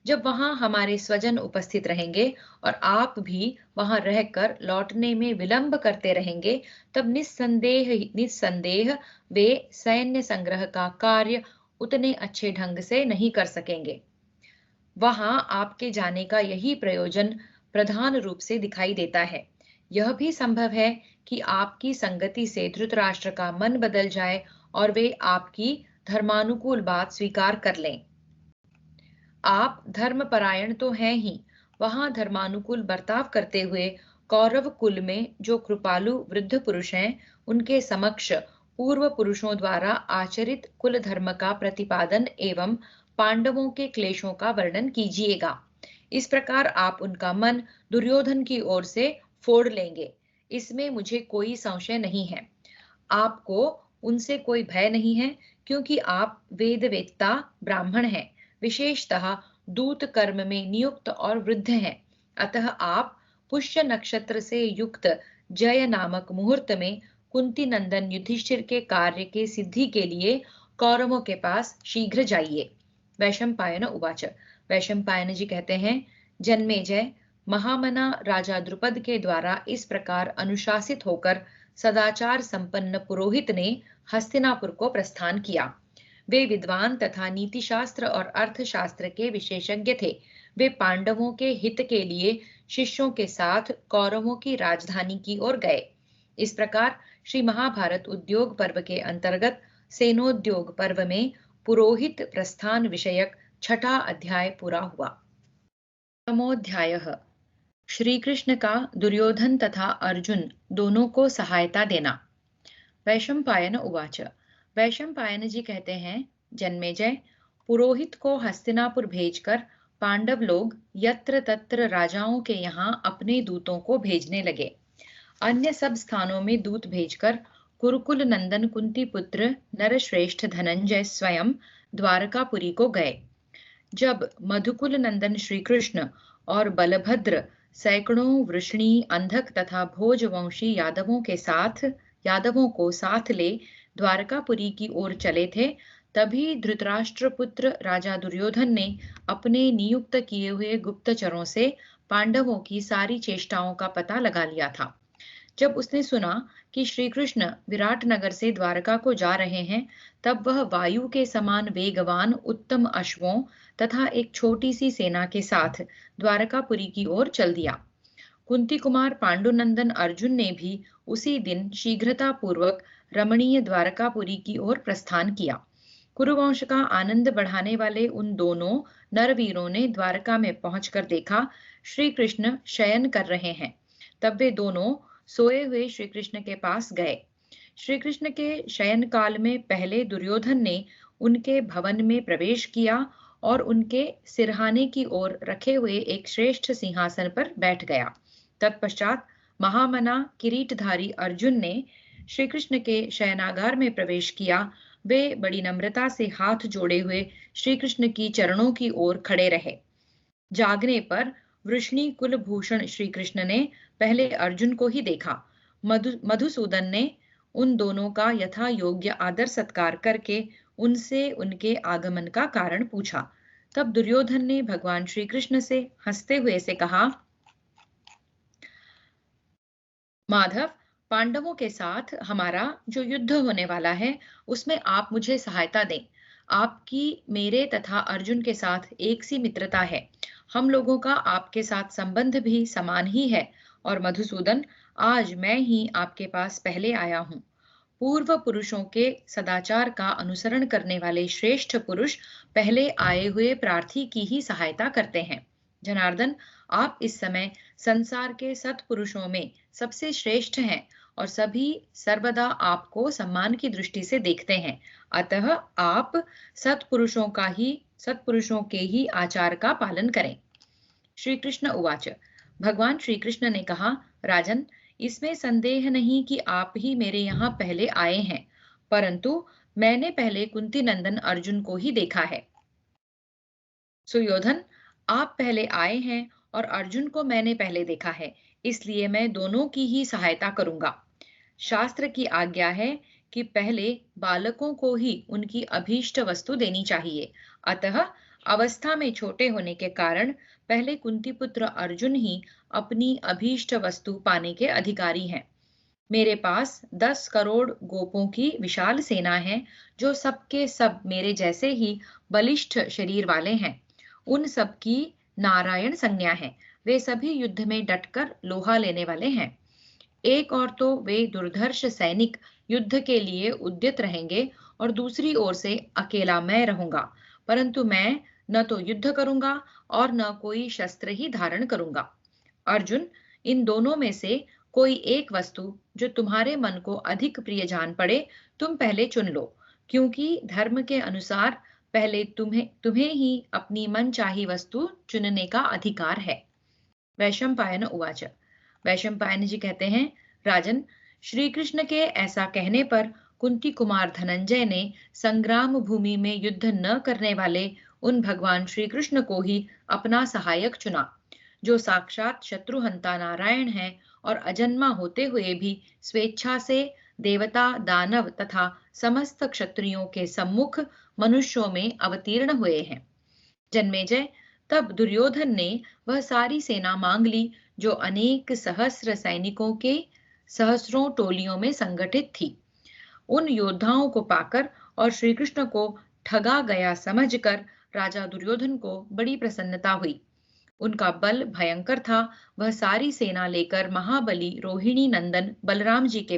जब वहां हमारे स्वजन उपस्थित रहेंगे और आप भी वहां रहकर लौटने में विलंब करते रहेंगे, तब निस्संदेह वे सैन्य संग्रह का कार्य उतने अच्छे ढंग से नहीं कर सकेंगे। वहां आपके जाने का यही प्रयोजन प्रधान रूप से दिखाई देता है। यह भी संभव है कि आपकी संगति से धृतराष्ट्र का मन बदल जाए और वे आपकी धर्मानुकूल बात स्वीकार कर लें। आप धर्मपरायण तो हैं ही, वहां धर्मानुकूल बर्ताव करते हुए कौरव कुल में जो कृपालु वृद्ध पुरुष हैं, उनके समक्ष पूर्व पुरुषों द्वारा आचरित कुल धर्म का प्रतिपादन एवं पांडवों के क्लेशों का वर्णन कीजिएगा। इस प्रकार आप उनका मन दुर्योधन की ओर से फोड़ लेंगे, इसमें मुझे कोई संशय नहीं है। आपको उनसे कोई भय नहीं है, क्योंकि आप वेदवेत्ता ब्राह्मण हैं, विशेषतः दूत कर्म में नियुक्त और वृद्ध हैं। अतः आप पुष्य नक्षत्र से युक्त जय नामक मुहूर्त में कुंती नंदन युधिष्ठिर के कार्य के सिद्धि के लिए कौरवों के पास शीघ्र जाइए। वैशंपायन उवाच। वैशंपायन जी कहते हैं, जन्मेजय, महामना राजा द्रुपद के द्वारा इस प्रकार अनुशासित होकर सदाचार संपन्न पुरोहित ने हस्तिनापुर को प्रस्थान किया। वे विद्वान तथा नीतिशास्त्र और अर्थशास्त्र के विशेषज्ञ थे। वे पांडवों के हित के लिए शिष्यों के साथ कौरवों की राजधानी की ओर गए। इस प्रकार श्री महाभारत उद्योग पर्व के अंतर्गत सेनोद्योग पर्व में पुरोहित प्रस्थान विषयक छठा अध्याय पूरा हुआ। नवमोऽध्यायः श्री कृष्ण का दुर्योधन तथा अर्जुन दोनों को सहायता देना। वैशंपायन उवाच। वैशंपायन जी कहते हैं, जन्मेजय, पुरोहित को हस्तिनापुर भेजकर पांडव लोग यत्र तत्र राजाओं के यहाँ अपने दूतों को भेजने लगे। अन्य सब स्थानों में दूत भेजकर कुरुकुल नंदन कुंती पुत्र नरश्रेष्ठ धनंजय स्वयं द्वारकापुरी को गए। जब मधुकुल नंदन श्री कृष्ण और बलभद्र सैकड़ों वृषणी, अंधक तथा भोजवंशी यादवों को साथ ले द्वारकापुरी की ओर चले थे, तभी धृतराष्ट्र पुत्र राजा दुर्योधन ने अपने नियुक्त किए हुए गुप्तचरों से पांडवों की सारी चेष्टाओं का पता लगा लिया था। जब उसने सुना कि श्री कृष्ण विराट नगर से द्वारका को जा रहे हैं, तब वह वायु के समान वेगवान उत्तम अश्वों तथा एक छोटी सी सेना के साथ द्वारकापुरी की ओर चल दिया। कुंती कुमार पांडुनंदन अर्जुन ने भी उसी दिन शीघ्रता पूर्वक रमणीय द्वारकापुरी की ओर प्रस्थान किया। कुरुवंश का आनंद बढ़ाने वाले उन दोनों नरवीरों ने द्वारका में पहुंचकर देखा, श्री कृष्ण शयन कर रहे हैं। तब वे दोनों सोए हुए श्री कृष्ण के पास गए। श्री कृष्ण के शयन काल में पहले दुर्योधन ने उनके भवन में प्रवेश किया और उनके सिरहाने की ओर रखे हुए एक श्रेष्ठ सिंहासन पर बैठ गया। तत्पश्चात महामना किरीटधारी अर्जुन ने श्री कृष्ण के शयनागार में प्रवेश किया। वे बड़ी नम्रता से हाथ जोड़े हुए श्री कृष्ण की चरणों की ओर खड़े रहे। जागने पर वृष्णि कुलभूषण श्री कृष्ण ने पहले अर्जुन को ही देखा। मधुसूदन ने उन दोनों का यथा योग्य आदर सत्कार करके उनसे उनके आगमन का कारण पूछा। तब दुर्योधन ने भगवान श्री कृष्ण से हंसते हुए से कहा, माधव, पांडवों के साथ हमारा जो युद्ध होने वाला है उसमें आप मुझे सहायता दें। आपकी मेरे तथा अर्जुन के साथ एक सी मित्रता है। हम लोगों का आपके साथ संबंध भी समान ही है। और मधुसूदन, आज मैं ही आपके पास पहले आया हूँ। पूर्व पुरुषों के सदाचार का अनुसरण करने वाले श्रेष्ठ पुरुष पहले आए हुए प्रार्थी की ही सहायता करते हैं। जनार्दन, आप इस समय संसार के सत्पुरुषों में सबसे श्रेष्ठ हैं और सभी सर्वदा आपको सम्मान की दृष्टि से देखते हैं। अतः आप सत्पुरुषों के ही आचार का पालन करें। श्री कृष्ण उवाच। भगवान श्री कृष्ण ने कहा, राजन, इसमें संदेह नहीं कि आप ही मेरे यहाँ पहले आए हैं, परंतु मैंने पहले कुंती नंदन अर्जुन को ही देखा है। सुयोधन, आप पहले आए हैं और अर्जुन को मैंने पहले देखा है, इसलिए मैं दोनों की ही सहायता करूंगा। शास्त्र की आज्ञा है कि पहले बालकों को ही उनकी अभीष्ट वस्तु देनी चाहिए। अतः अवस्था में छोटे होने के कारण पहले कुंती पुत्र अर्जुन ही अपनी अभीष्ट वस्तु पाने के अधिकारी हैं। मेरे पास 10 करोड़ गोपों की विशाल सेना है, जो सबके सब मेरे जैसे ही बलिष्ठ शरीर वाले हैं। उन सब की नारायण संज्ञा है। वे सभी युद्ध में डटकर लोहा लेने वाले हैं। एक और तो वे दुर्धर्ष सैनिक युद्ध के लिए उद्यत रहेंगे और दूसरी ओर से अकेला मैं रहूंगा, परंतु मैं न तो युद्ध करूंगा और न कोई शस्त्र ही धारण करूंगा। अर्जुन, इन दोनों में से कोई एक वस्तु जो तुम्हारे मन को अधिक प्रिय जान पड़े, तुम पहले चुन लो, क्योंकि धर्म के अनुसार पहले तुम्हें ही अपनी मनचाही वस्तु चुनने का अधिकार है। वैशंपायन उवाच। वैशंपायन जी कहते हैं, राजन, श्री कृष्ण के ऐसा कहने पर कुंती कुमार धनंजय ने संग्राम भूमि में युद्ध न करने वाले उन भगवान श्री कृष्ण को ही अपना सहायक चुना, जो साक्षात शत्रुहंता नारायण है और अजन्मा होते हुए भी स्वेच्छा से देवता, दानव तथा समस्त क्षत्रियों के सम्मुख मनुष्यों में अवतीर्ण हुए हैं। जन्मेजय, तब दुर्योधन ने वह सारी सेना मांग ली जो अनेक सहस्र सैनिकों के सहस्रों टोलियों में संगठित थी। उन योद्धाओं को पाकर और श्री कृष्ण को ठगा गया समझकर राजा दुर्योधन को बड़ी प्रसन्नता हुई। उनका बल भयंकर था। वह सारी सेना लेकर महाबली रोहिणी नंदन बलराम जी के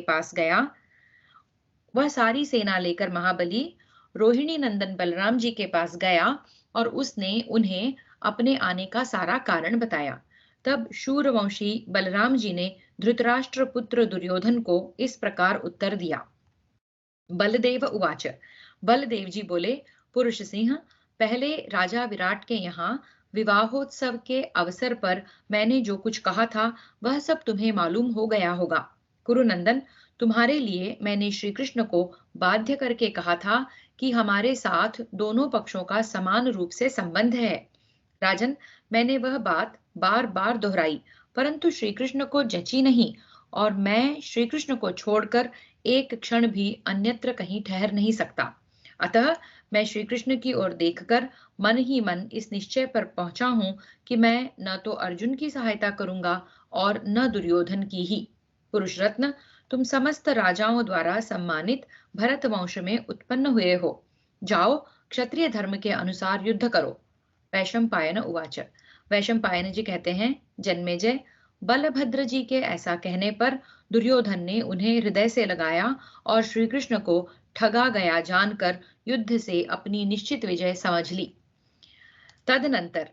पास गया। और उसने उन्हें अपने आने का सारा कारण बताया। तब शूरवंशी बलराम जी ने धृतराष्ट्र पुत्र दुर्योधन को इस प्रकार उत्तर दिया। बलदेव उवाच। बलदेव जी बोले, पुरुष सिंह, पहले राजा विराट के यहाँ विवाहोत्सव के अवसर पर मैंने जो कुछ कहा था वह सब तुम्हें मालूम हो गया होगा। कुरुनंदन, तुम्हारे लिए मैंने श्री कृष्ण को बाध्य करके कहा था कि हमारे साथ दोनों पक्षों का समान रूप से संबंध है। राजन, मैंने वह बात बार बार दोहराई, परंतु श्री कृष्ण को जची नहीं और मैं श्री कृष्ण को छोड़कर एक क्षण भी अन्यत्र कहीं ठहर नहीं सकता। अतः मैं श्री कृष्ण की ओर देखकर मन ही मन इस निश्चय पर पहुंचा हूं कि मैं न तो अर्जुन की सहायता करूंगा और न दुर्योधन की ही। पुरुष रत्न, तुम समस्त राजाओं द्वारा सम्मानित भरत वंश में उत्पन्न हुए हो। जाओ, क्षत्रिय धर्म के अनुसार युद्ध करो। वैशंपायन उवाच। वैशंपायन जी कहते हैं, जन्मेजय, बलभद्र जी के ऐसा कहने पर दुर्योधन ने उन्हें हृदय से लगाया और श्री कृष्ण को ठगा गया जानकर युद्ध से अपनी निश्चित विजय समझ ली। तदनंतर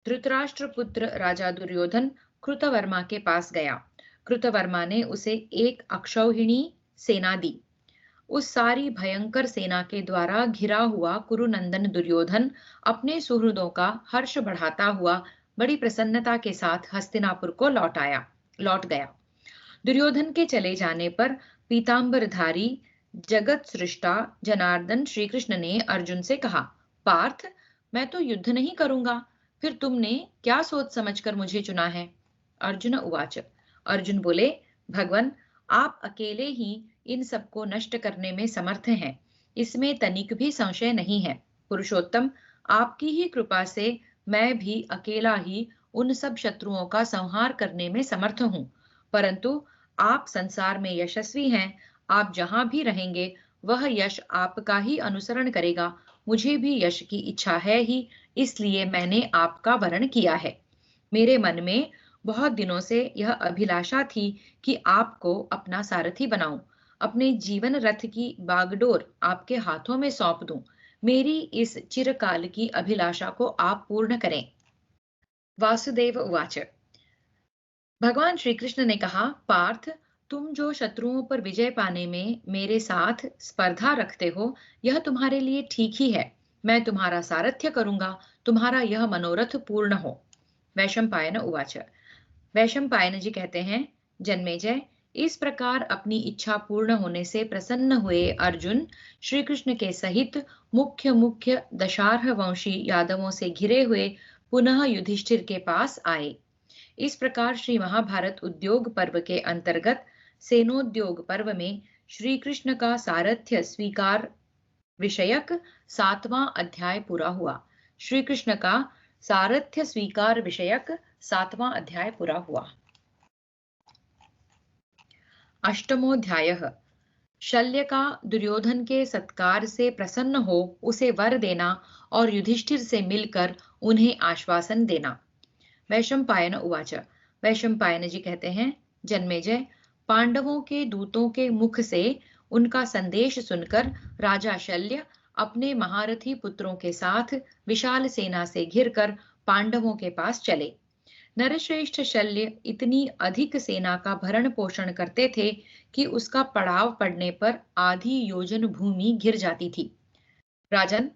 धृतराष्ट्र पुत्र राजा दुर्योधन कृतवर्मा के पास गया। कृतवर्मा ने उसे एक अक्षौहिणी सेना दी। उस सारी भयंकर सेना के द्वारा घिरा हुआ कुरुनंदन दुर्योधन अपने सुहृदों का हर्ष बढ़ाता हुआ बड़ी प्रसन्नता के साथ हस्तिनापुर को लौट आया। लौट गया। दुर्योधन के चले जाने पर पीतांबरधारी जगत सृष्टा जनार्दन श्री कृष्ण ने अर्जुन से कहा, पार्थ, मैं तो युद्ध नहीं करूंगा, फिर तुमने क्या सोच समझकर मुझे चुना है? अर्जुन उवाच। अर्जुन बोले, भगवन, आप अकेले ही इन सबको नष्ट करने में समर्थ हैं, इसमें तनिक भी संशय नहीं है। पुरुषोत्तम, आपकी ही कृपा से मैं भी अकेला ही उन सब शत्रुओं का संहार करने में समर्थ हूँ, परंतु आप संसार में यशस्वी हैं, आप जहां भी रहेंगे वह यश आपका ही अनुसरण करेगा। मुझे भी यश की इच्छा है ही, इसलिए मैंने आपका वरण किया है। मेरे मन में बहुत दिनों से यह अभिलाषा थी कि आपको अपना सारथी बनाऊं, अपने जीवन रथ की बागडोर आपके हाथों में सौंप दूं। मेरी इस चिरकाल की अभिलाषा को आप पूर्ण करें। वासुदेव उवाच। भगवान श्री कृष्ण ने कहा, पार्थ, तुम जो शत्रुओं पर विजय पाने में मेरे साथ स्पर्धा रखते हो, यह तुम्हारे लिए ठीक ही है। मैं तुम्हारा सारथ्य करूंगा, तुम्हारा यह मनोरथ पूर्ण हो। वैशंपायन उवाच। वैशंपायन जी कहते हैं, जन्मेजय, इस प्रकार अपनी इच्छा पूर्ण होने से प्रसन्न हुए अर्जुन श्री कृष्ण के सहित मुख्य मुख्य दशार्ह वंशी यादवों से घिरे हुए पुनः युधिष्ठिर के पास आए। इस प्रकार श्री महाभारत उद्योग पर्व के अंतर्गत सेनोद्योग पर्व में श्री कृष्ण का सारथ्य स्वीकार विषयक 7वां अध्याय पूरा हुआ। श्री कृष्ण का सारथ्य स्वीकार विषयक 7वां अध्याय पूरा हुआ। अष्टमोध्यायः शल्य का दुर्योधन के सत्कार से प्रसन्न हो उसे वर देना और युधिष्ठिर से मिलकर उन्हें आश्वासन देना। वैशंपायन उवाच। वैशंपायन जी कहते हैं, जन्मेजय, पांडवों के दूतों के मुख से उनका संदेश सुनकर राजा शल्य अपने महारथी पुत्रों के साथ विशाल सेना से घिरकर पांडवों के पास चले। नरश्रेष्ठ शल्य इतनी अधिक सेना का भरण पोषण करते थे कि उसका पड़ाव पड़ने पर आधी योजन भूमि घिर जाती थी। राजन,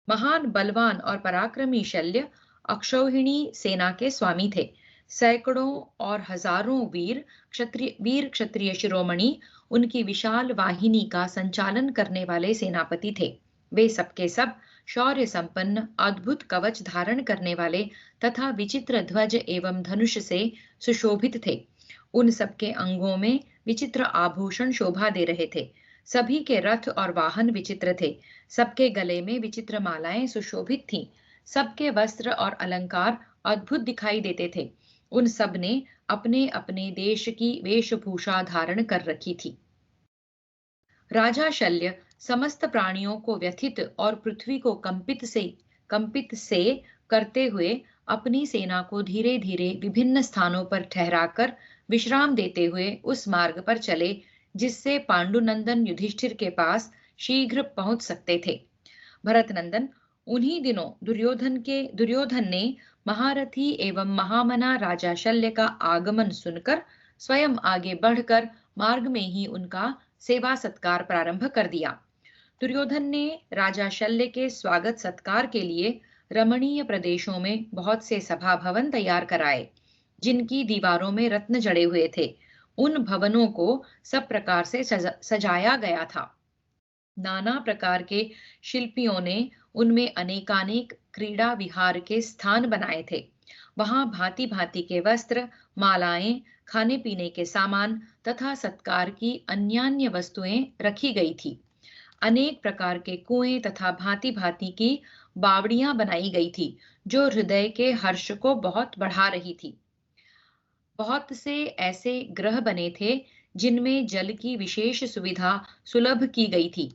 महान बलवान और पराक्रमी शल्य अक्षौहिणी सेना के स्वामी थे। सैकड़ों और हजारों वीर क्षत्रिय शिरोमणि उनकी विशाल वाहिनी का संचालन करने वाले सेनापति थे। वे सबके सब शौर्य संपन्न, अद्भुत कवच धारण करने वाले तथा विचित्र ध्वज एवं धनुष से सुशोभित थे। उन सबके अंगों में विचित्र आभूषण शोभा दे रहे थे। सभी के रथ और वाहन विचित्र थे। सबके गले में विचित्र मालाएं सुशोभित थीं। सबके वस्त्र और अलंकार अद्भुत दिखाई देते थे। उन सब ने अपने अपने देश की वेशभूषा धारण कर रखी थी। राजा शल्य समस्त प्राणियों को व्यथित और पृथ्वी को कंपित से करते हुए अपनी सेना को धीरे धीरे विभिन्न स्थानों पर ठहराकर विश्राम देते हुए उस मार्ग पर चले जिससे पांडुनंदन युधिष्ठिर के पास शीघ्र पहुंच सकते थे। भरतनंदन, उन्हीं दिनों दुर्योधन ने महारथी एवं महामना राजा शल्य का आगमन सुनकर स्वयं आगे बढ़कर मार्ग में ही उनका सेवा सत्कार प्रारंभ कर दिया। दुर्योधन ने राजा शल्य के स्वागत सत्कार के लिए रमणीय प्रदेशों में बहुत से सभा भवन तैयार कराए, जिनकी दीवारों में रत्न जड़े हुए थे। उन भवनों को सब प्रकार से सजाया गया था। नाना प्रकार के शिल्पियों ने उनमें अनेकानेक क्रीड़ा विहार के स्थान बनाए थे। वहां भांति भांति के वस्त्र, मालाएं, खाने पीने के सामान तथा सत्कार की अन्यान्य वस्तुएं रखी गई थी। अनेक प्रकार के कुएं तथा भांति भांति की बावड़ियां बनाई गई थी, जो हृदय के हर्ष को बहुत बढ़ा रही थी। बहुत से ऐसे ग्रह बने थे जिनमें जल की विशेष सुविधा सुलभ की गई थी।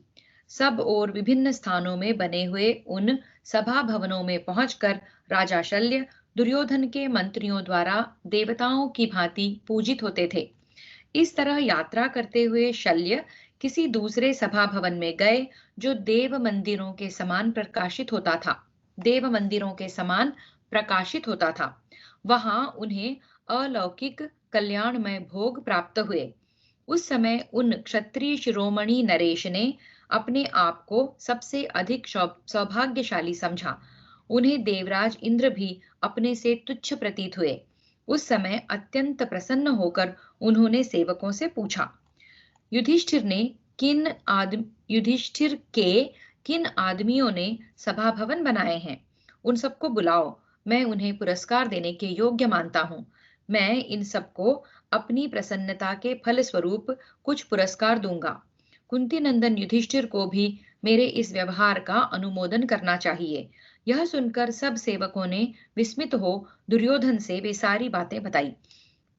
सब और विभिन्न स्थानों में बने हुए उन सभा भवनों में पहुंचकर राजा शल्य दुर्योधन के मंत्रियों द्वारा देवताओं की भांति पूजित होते थे। इस तरह यात्रा करते हुए शल्य किसी दूसरे सभा भवन में गए जो देव मंदिरों के समान प्रकाशित होता था। वहां उन्हें अलौकिक कल्याणमय भोग प्राप्त हुए। उस समय उन क्षत्रिय शिरोमणि नरेश ने अपने आप को सबसे अधिक सौभाग्यशाली समझा। उन्हें देवराज इंद्र भी अपने से तुच्छ प्रतीत हुए। उस समय अत्यंत प्रसन्न होकर उन्होंने सेवकों से पूछा, युधिष्ठिर ने युधिष्ठिर के किन आदमियों ने सभा भवन बनाए हैं? उन सबको बुलाओ, मैं उन्हें पुरस्कार देने के योग्य मानता हूँ। मैं इन सबको अपनी प्रसन्नता के फल स्वरूप कुछ पुरस्कार दूंगा। कुंती नंदन युधिष्ठिर को भी मेरे इस व्यवहार का अनुमोदन करना चाहिए। यह सुनकर सब सेवकों ने विस्मित हो दुर्योधन से वे सारी बातें बताई।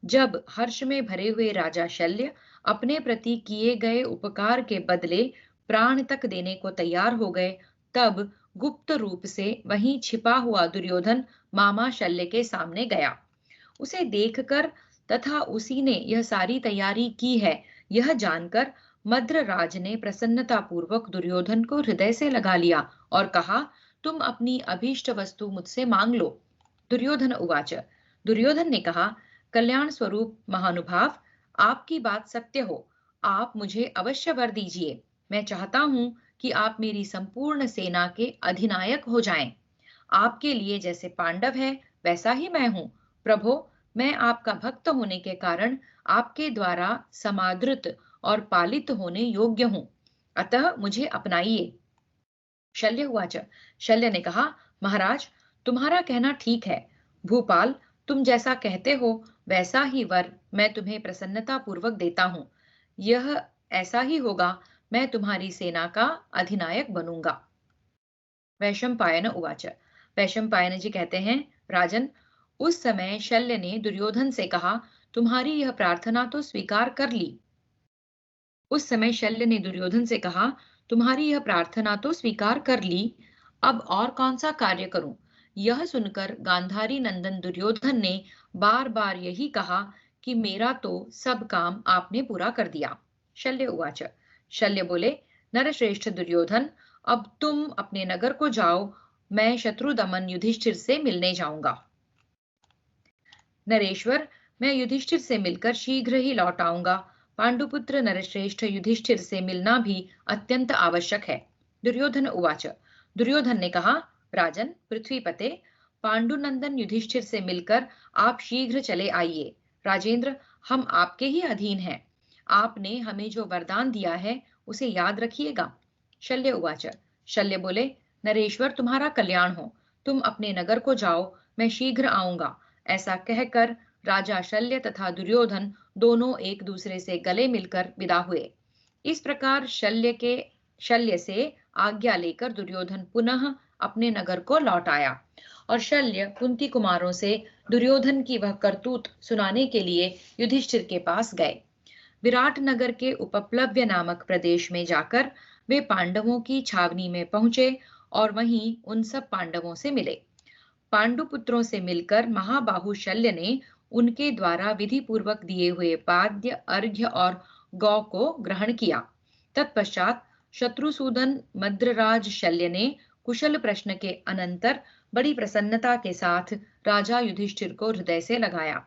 जब हर्ष में भरे हुए राजा शल्य अपने प्रति किए गए उपकार के बदले प्राण तक देने को तैयार हो गए, तब गुप्त रूप से वहीं छिपा हुआ दुर्योधन मामा शल्य के सामने गया। उसे देखकर तथा उसी ने यह सारी तैयारी की है, यह जानकर मद्रराज ने प्रसन्नता पूर्वक दुर्योधन को हृदय से लगा लिया और कहा, तुम अपनी अभीष्ट वस्तु मुझसे मांग लो। दुर्योधन उवाच। दुर्योधन ने कहा, कल्याण स्वरूप महानुभाव, आपकी बात सत्य हो, आप मुझे अवश्य वर दीजिए। मैं चाहता हूं कि आप मेरी संपूर्ण सेना के अधिनायक हो जाएं। आपके लिए जैसे पांडव है वैसा ही मैं हूँ। प्रभो, मैं आपका भक्त होने के कारण आपके द्वारा समादृत और पालित होने योग्य हूँ, अतः मुझे अपनाइए। शल्य उवाच। शल्य ने कहा, महाराज, तुम्हारा कहना ठीक है। भूपाल, तुम जैसा कहते हो वैसा ही वर मैं तुम्हें प्रसन्नता पूर्वक देता हूँ। यह ऐसा ही होगा, मैं तुम्हारी सेना का अधिनायक बनूंगा। वैशंपायन उवाच। वैशंपायन जी कहते हैं, राजन, उस समय शल्य ने दुर्योधन से कहा, तुम्हारी यह प्रार्थना तो स्वीकार कर ली। उस समय शल्य ने दुर्योधन से कहा, तुम्हारी यह प्रार्थना तो स्वीकार कर ली, अब और कौन सा कार्य करूं? यह सुनकर गांधारी नंदन दुर्योधन ने बार बार यही कहा कि मेरा तो सब काम आपने पूरा कर दिया। शल्य उवाच। शल्य बोले, नरश्रेष्ठ दुर्योधन, अब तुम अपने नगर को जाओ, मैं शत्रु दमन युधिष्ठिर से मिलने जाऊंगा। नरेश्वर, मैं युधिष्ठिर से मिलकर शीघ्र ही लौट आऊंगा। पांडुपुत्र नरश्रेष्ठ युधिष्ठिर से मिलना भी अत्यंत आवश्यक है। दुर्योधन उवाच। दुर्योधन ने कहा, राजन पृथ्वीपते, पांडुनंदन युधिष्ठिर से मिलकर आप शीघ्र चले आइए। राजेंद्र, हम आपके ही अधीन हैं। आपने हमें जो वरदान दिया है उसे याद रखिएगा। शल्य उवाच। शल्य बोले, नरेश्वर, तुम्हारा कल्याण हो, तुम अपने नगर को जाओ, मैं शीघ्र आऊंगा। ऐसा कहकर राजा शल्य तथा दुर्योधन दोनों एक दूसरे से गले मिलकर विदा हुए। इस प्रकार शल्य से आज्ञा लेकर दुर्योधन पुनः अपने नगर को लौट आया और शल्य कुंती कुमारों से दुर्योधन की वह करतूत सुनाने के लिए युधिष्ठिर के पास गए। विराट नगर के उपप्लव्य नामक प्रदेश में जाकर वे पांडवों की छावनी में पहुंचे और वहीं उन सब पांडवों से मिले। पांडुपुत्रों से मिलकर महाबाहु शल्य ने उनके द्वारा विधि पूर्वक दिए हुए पाद्य, अर्घ्य और गौ को ग्रहण किया। तत्पश्चात शत्रुसूदन मद्रराज शल्य ने कुशल प्रश्न के अनंतर बड़ी प्रसन्नता के साथ राजा युधिष्ठिर को हृदय से लगाया।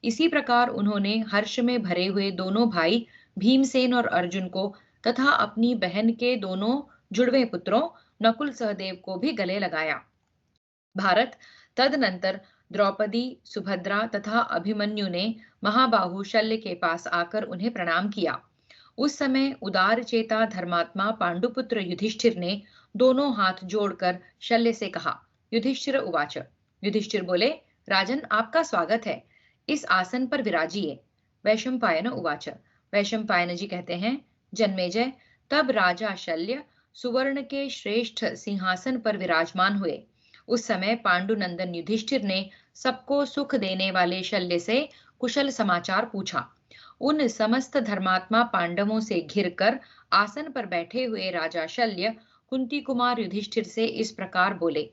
इसी प्रकार उन्होंने हर्ष में भरे हुए दोनों भाई भीमसेन और अर्जुन को तथा अपनी बहन के दोनों जुड़वे पुत्रों नकुल सहदेव को भी गले लगाया। भारत, तदनंतर द्रौपदी, सुभद्रा तथा अभिमन्यु ने महाबाहु शल्य के पास आकर उन्हें प्रणाम किया। उस समय उदार चेता धर्मात्मा पांडुपुत्र युधिष्ठिर ने दोनों हाथ जोड़कर शल्य से कहा। युधिष्ठिर उवाच। युधिष्ठिर बोले, राजन, आपका स्वागत है, इस आसन पर विराजिए। वैशंपायन उवाच। वैशंपायन जी कहते हैं, जन्मेजय, तब राजा शल्य सुवर्ण के श्रेष्ठ सिंहासन पर विराजमान हुए। उस समय पांडुनंदन युधिष्ठिर ने सबको सुख देने वाले शल्य से कुशल समाचार पूछा। उन समस्त धर्मात्मा पांडवों से घिरकर आसन पर बैठे हुए राजा शल्य कुंती कुमार युधिष्ठिर से इस प्रकार बोले,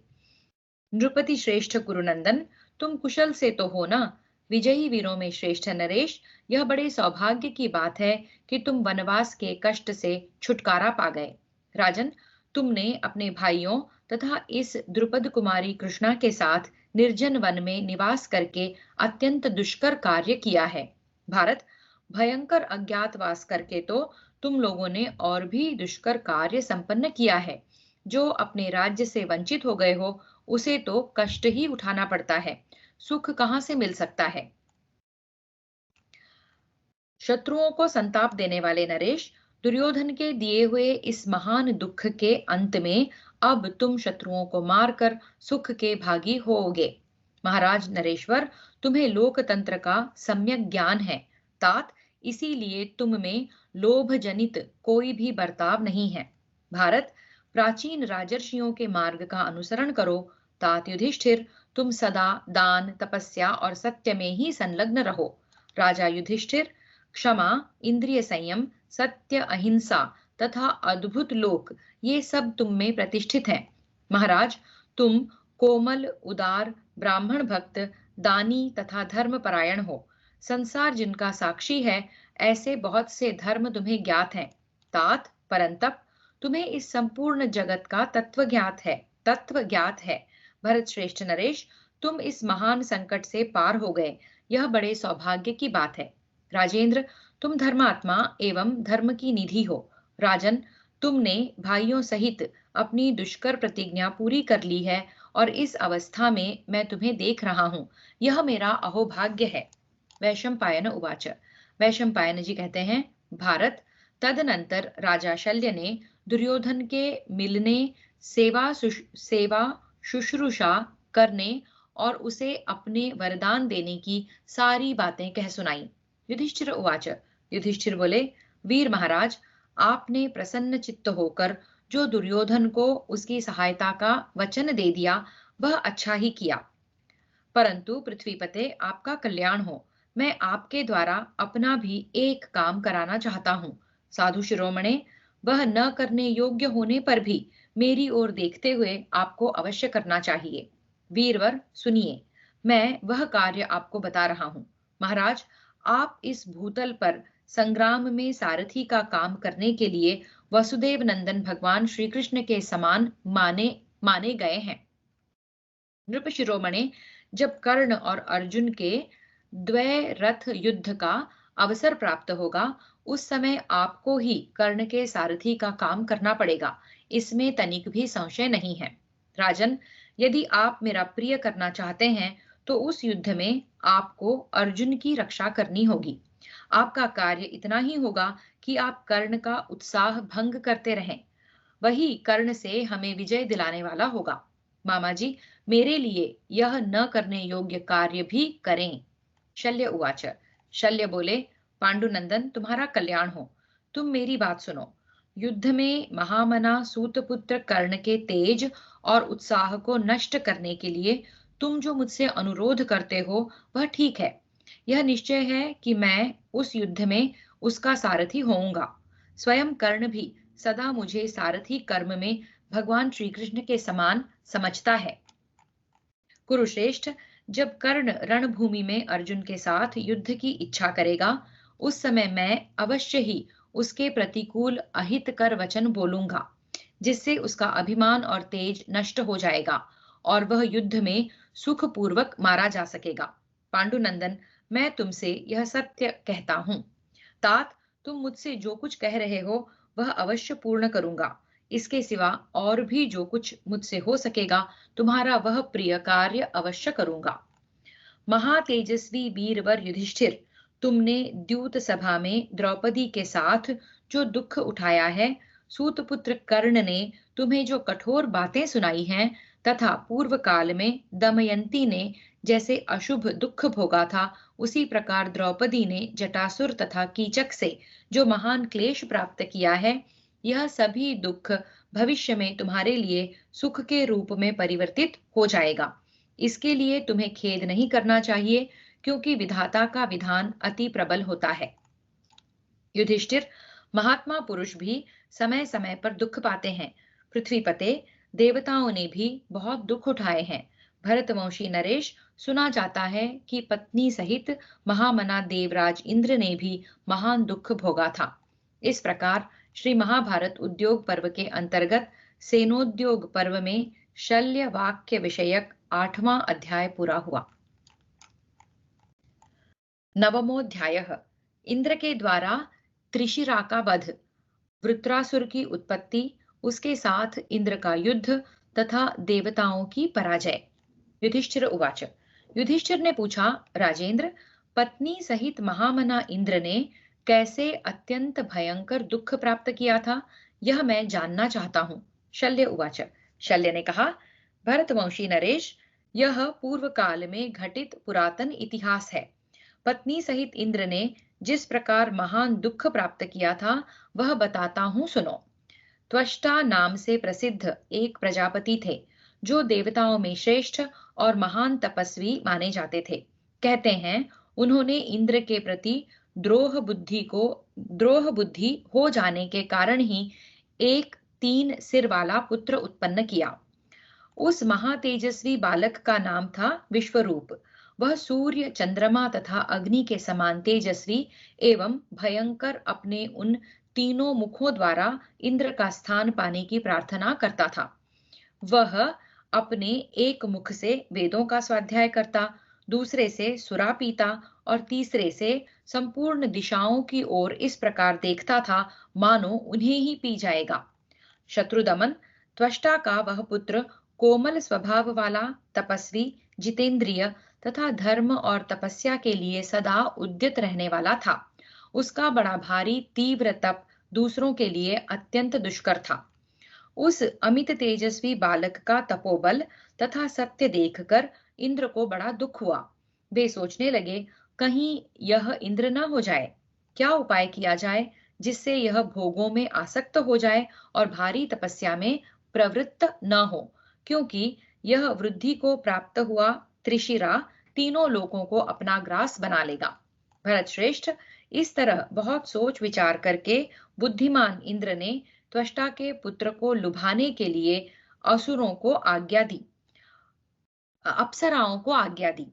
नृपति श्रेष्ठ कुरुनंदन, तुम कुशल से तो हो ना? विजयी वीरों में श्रेष्ठ नरेश, यह बड़े सौभाग्य की बात है कि तुम वनवास के कष्ट से छुटकारा पा गए। राजन, तुमने अपने भाइयों तथा इस द्रुपद कुमारी कृष्णा के साथ निर्जन वन में निवास करके अत्यंत दुष्कर कार्य किया है। भारत, भयंकर अज्ञातवास करके तो तुम लोगों ने और भी दुष्कर कार्य संपन्न किया है। जो अपने राज्य से वंचित हो गए हो, उसे तो कष्ट ही उठाना पड़ता है। सुख कहां से मिल सकता है? शत्रुओं को संताप देने वाले नरेश, दुर्योधन के दिए हुए इस महान दुख के अंत में अब तुम शत्रुओं को मारकर सुख के भागी होोगे। महाराज नरेश्वर, तुम्हें लोकतंत्र का सम्यक ज्ञान है। तात, इसीलिए तुम में लोभ जनित कोई भी बर्ताव नहीं है। भारत, प्राचीन राजर्षियों के मार्ग का अनुसरण करो। तात युधिष्ठिर, तुम सदा दान, तपस्या और सत्य में ही संलग्न रहो। राजा युधिष्ठिर, क्षमा, इंद्रिय संयम, सत्य, अहिंसा तथा अद्भुत लोक, ये सब तुम में प्रतिष्ठित हैं। महाराज, तुम कोमल, उदार, ब्राह्मण भक्त, दानी तथा धर्मपरायण हो। संसार जिनका साक्षी है, ऐसे बहुत से धर्म तुम्हें ज्ञात हैं। तात, परंतप, तुम्हें इस संपूर्ण जगत का तत्व ज्ञात है। भरत श्रेष्ठ नरेश, तुम इस महान संकट से पार हो गए, यह बड़े सौभाग्य की बात है। राजेंद्र, तुम धर्मात्मा एवं धर्म की निधि हो। राजन, तुमने भाइयों सहित अपनी दुष्कर प्रतिज्ञा पूरी कर ली है और इस अवस्था में मैं तुम्हें देख रहा हूं, यह मेरा अहोभाग्य है। वैशंपायन उवाच। वैशंपायन जी कहते हैं, भारत, तदनंतर राजा शल्य ने दुर्योधन के मिलने, सेवा शुश्रूषा करने और उसे अपने वरदान देने की सारी बातें कह सुनाई। युधिष्ठिर उवाच। युधिष्ठिर बोले, वीर महाराज, आपने प्रसन्न चित्त होकर जो दुर्योधन को उसकी सहायता का वचन दे दिया, वह अच्छा ही किया। परंतु पृथ्वीपते, आपका कल्याण हो, मैं आपके द्वारा अपना भी एक काम कराना चाहता हूँ। साधु शिरोमणे, वह न करने योग्य होने पर भी मेरी ओर देखते हुए आपको अवश्य करना चाहिए। वीरवर सुनिए, मैं वह कार्य आपको बता रहा हूँ। महाराज, आप इस भूतल पर संग्राम में सारथी का काम करने के लिए वसुदेव नंदन भगवान श्री कृष्ण के समान माने गए हैं। नृप शिरोमणे, जब कर्ण और अर्जुन के द्वै रथ युद्ध का अवसर प्राप्त होगा, उस समय आपको ही कर्ण के सारथी का काम करना पड़ेगा, इसमें तनिक भी संशय नहीं है। राजन, यदि आप मेरा प्रिय करना चाहते हैं तो उस युद्ध में आपको अर्जुन की रक्षा करनी होगी। आपका कार्य इतना ही होगा कि आप कर्ण का उत्साह भंग करते रहें, वही कर्ण से हमें विजय दिलाने वाला होगा। मामा जी, मेरे लिए यह न करने योग्य कार्य भी करें। शल्य उवाच। शल्य बोले, पांडुनंदन, तुम्हारा कल्याण हो, तुम मेरी बात सुनो। युद्ध में महामना सूतपुत्र कर्ण के तेज और उत्साह को नष्ट करने के लिए तुम जो मुझसे अनुरोध करते हो, वह ठीक है। यह निश्चय है कि मैं उस युद्ध में उसका सारथी होऊंगा। स्वयं कर्ण भी सदा मुझे सारथी कर्म में भगवान श्री कृष्ण के समान समझता है। कुरुश्रेष्ठ, जब कर्ण रणभूमि में अर्जुन के साथ युद्ध की इच्छा करेगा, उस समय मैं अवश्य ही उसके प्रतिकूल अहित कर वचन बोलूंगा, जिससे उसका अभिमान और तेज नष्ट हो जाएगा और वह युद्ध में सुखपूर्वक मारा जा सकेगा। पांडुनंदन, मैं तुमसे यह सत्य कहता हूँ। तात, तुम मुझसे जो कुछ कह रहे हो वह अवश्य पूर्ण करूंगा। इसके सिवा और भी जो कुछ मुझसे हो सकेगा, तुम्हारा वह प्रिय कार्य अवश्य करूंगा। महातेजस्वी वीरवर युधिष्ठिर, तुमने द्यूत सभा में द्रौपदी के साथ जो दुख उठाया है, सूतपुत्र कर्ण ने तुम्हें जो कठोर बातें सुनाई हैं, तथा पूर्व काल में दमयंती ने जैसे अशुभ दुख भोगा था, उसी प्रकार द्रौपदी ने जटासुर तथा कीचक से जो महान क्लेश प्राप्त किया है, यह सभी दुख भविष्य में तुम्हारे लिए सुख के रूप में परिवर्तित हो जाएगा। इसके लिए तुम्हें खेद नहीं करना चाहिए, क्योंकि विधाता का विधान अति प्रबल होता है। युधिष्ठिर, महात्मा पुरुष भी समय समय पर दुख पाते हैं। पृथ्वीपते, देवताओं ने भी बहुत दुख उठाए हैं। भरतवंशी नरेश, सुना जाता है कि पत्नी सहित महामना देवराज इंद्र ने भी महान दुख भोगा था। इस प्रकार श्री महाभारत उद्योग पर्व के अंतर्गत सेनोद्योग पर्व में शल्य वाक्य विषयक 8वां अध्याय पूरा हुआ। नवमोऽध्यायः। इंद्र के द्वारा त्रिशिरा का वध, वृत्रासुर की उत्पत्ति, उसके साथ इंद्र का युद्ध तथा देवताओं की पराजय। युधिष्ठिर उवाच। युधिष्ठिर ने पूछा, राजेंद्र, पत्नी सहित महामना इंद्र ने कैसे अत्यंत भयंकर दुख प्राप्त किया था, यह मैं जानना चाहता हूँ। शल्य उवाच। शल्य ने कहा, भरतवंशी नरेश, यह पूर्व काल में घटित पुरातन इतिहास है। पत्नी सहित इंद्र ने जिस प्रकार महान दुख प्राप्त किया था, वह बताता हूँ, सुनो। त्वष्टा नाम से प्रसिद्ध एक प्रजापति थे, जो देवताओं में श्रेष्ठ और महान तपस्वी माने जाते थे। कहते हैं, उन्होंने इंद्र के प्रति द्रोह बुद्धि हो जाने के कारण ही एक 3 सिर वाला पुत्र उत्पन्न किया। उस महातेजस्वी बालक का नाम था विश्वरूप। वह सूर्य, चंद्रमा तथा अग्नि के समान तेजस्वी एवं भयंकर अपने उन तीनों मुखों द्वारा इंद्र का स्थान पाने की प्रार्थना करता था। वह अपने एक मुख से वेदों का स्वाध्याय करता, दूसरे से सुरा पीता और तीसरे से संपूर्ण दिशाओं की ओर इस प्रकार देखता था मानो उन्हें ही पी जाएगा। शत्रुदमन, त्वष्टा का वह पुत्र कोमल स्वभाव वाला, तपस्वी, जितेंद्रिय तथा धर्म और तपस्या के लिए सदा उद्यत रहने वाला था। उसका बड़ा भारी तीव्र तप दूसरों के लिए अत्यंत दुष्कर था। उस अमित तेजस्वी बालक का तपोबल तथा सत्य देखकर इंद्र को बड़ा दुख हुआ। वे सोचने लगे, कहीं यह इंद्र न हो जाए। क्या उपाय किया जाए जिससे यह भोगों में आसक्त हो जाए और भारी तपस्या में प्रवृत्त न हो, क्योंकि यह वृद्धि को प्राप्त हुआ त्रिशिरा तीनों लोकों को अपना ग्रास बना लेगा। भरत श्रेष्ठ, इस तरह बहुत सोच विचार करके बुद्धिमान इंद्र ने त्वष्टा के पुत्र को लुभाने के लिए असुरों को आज्ञा दी, अप्सराओं को आज्ञा दी।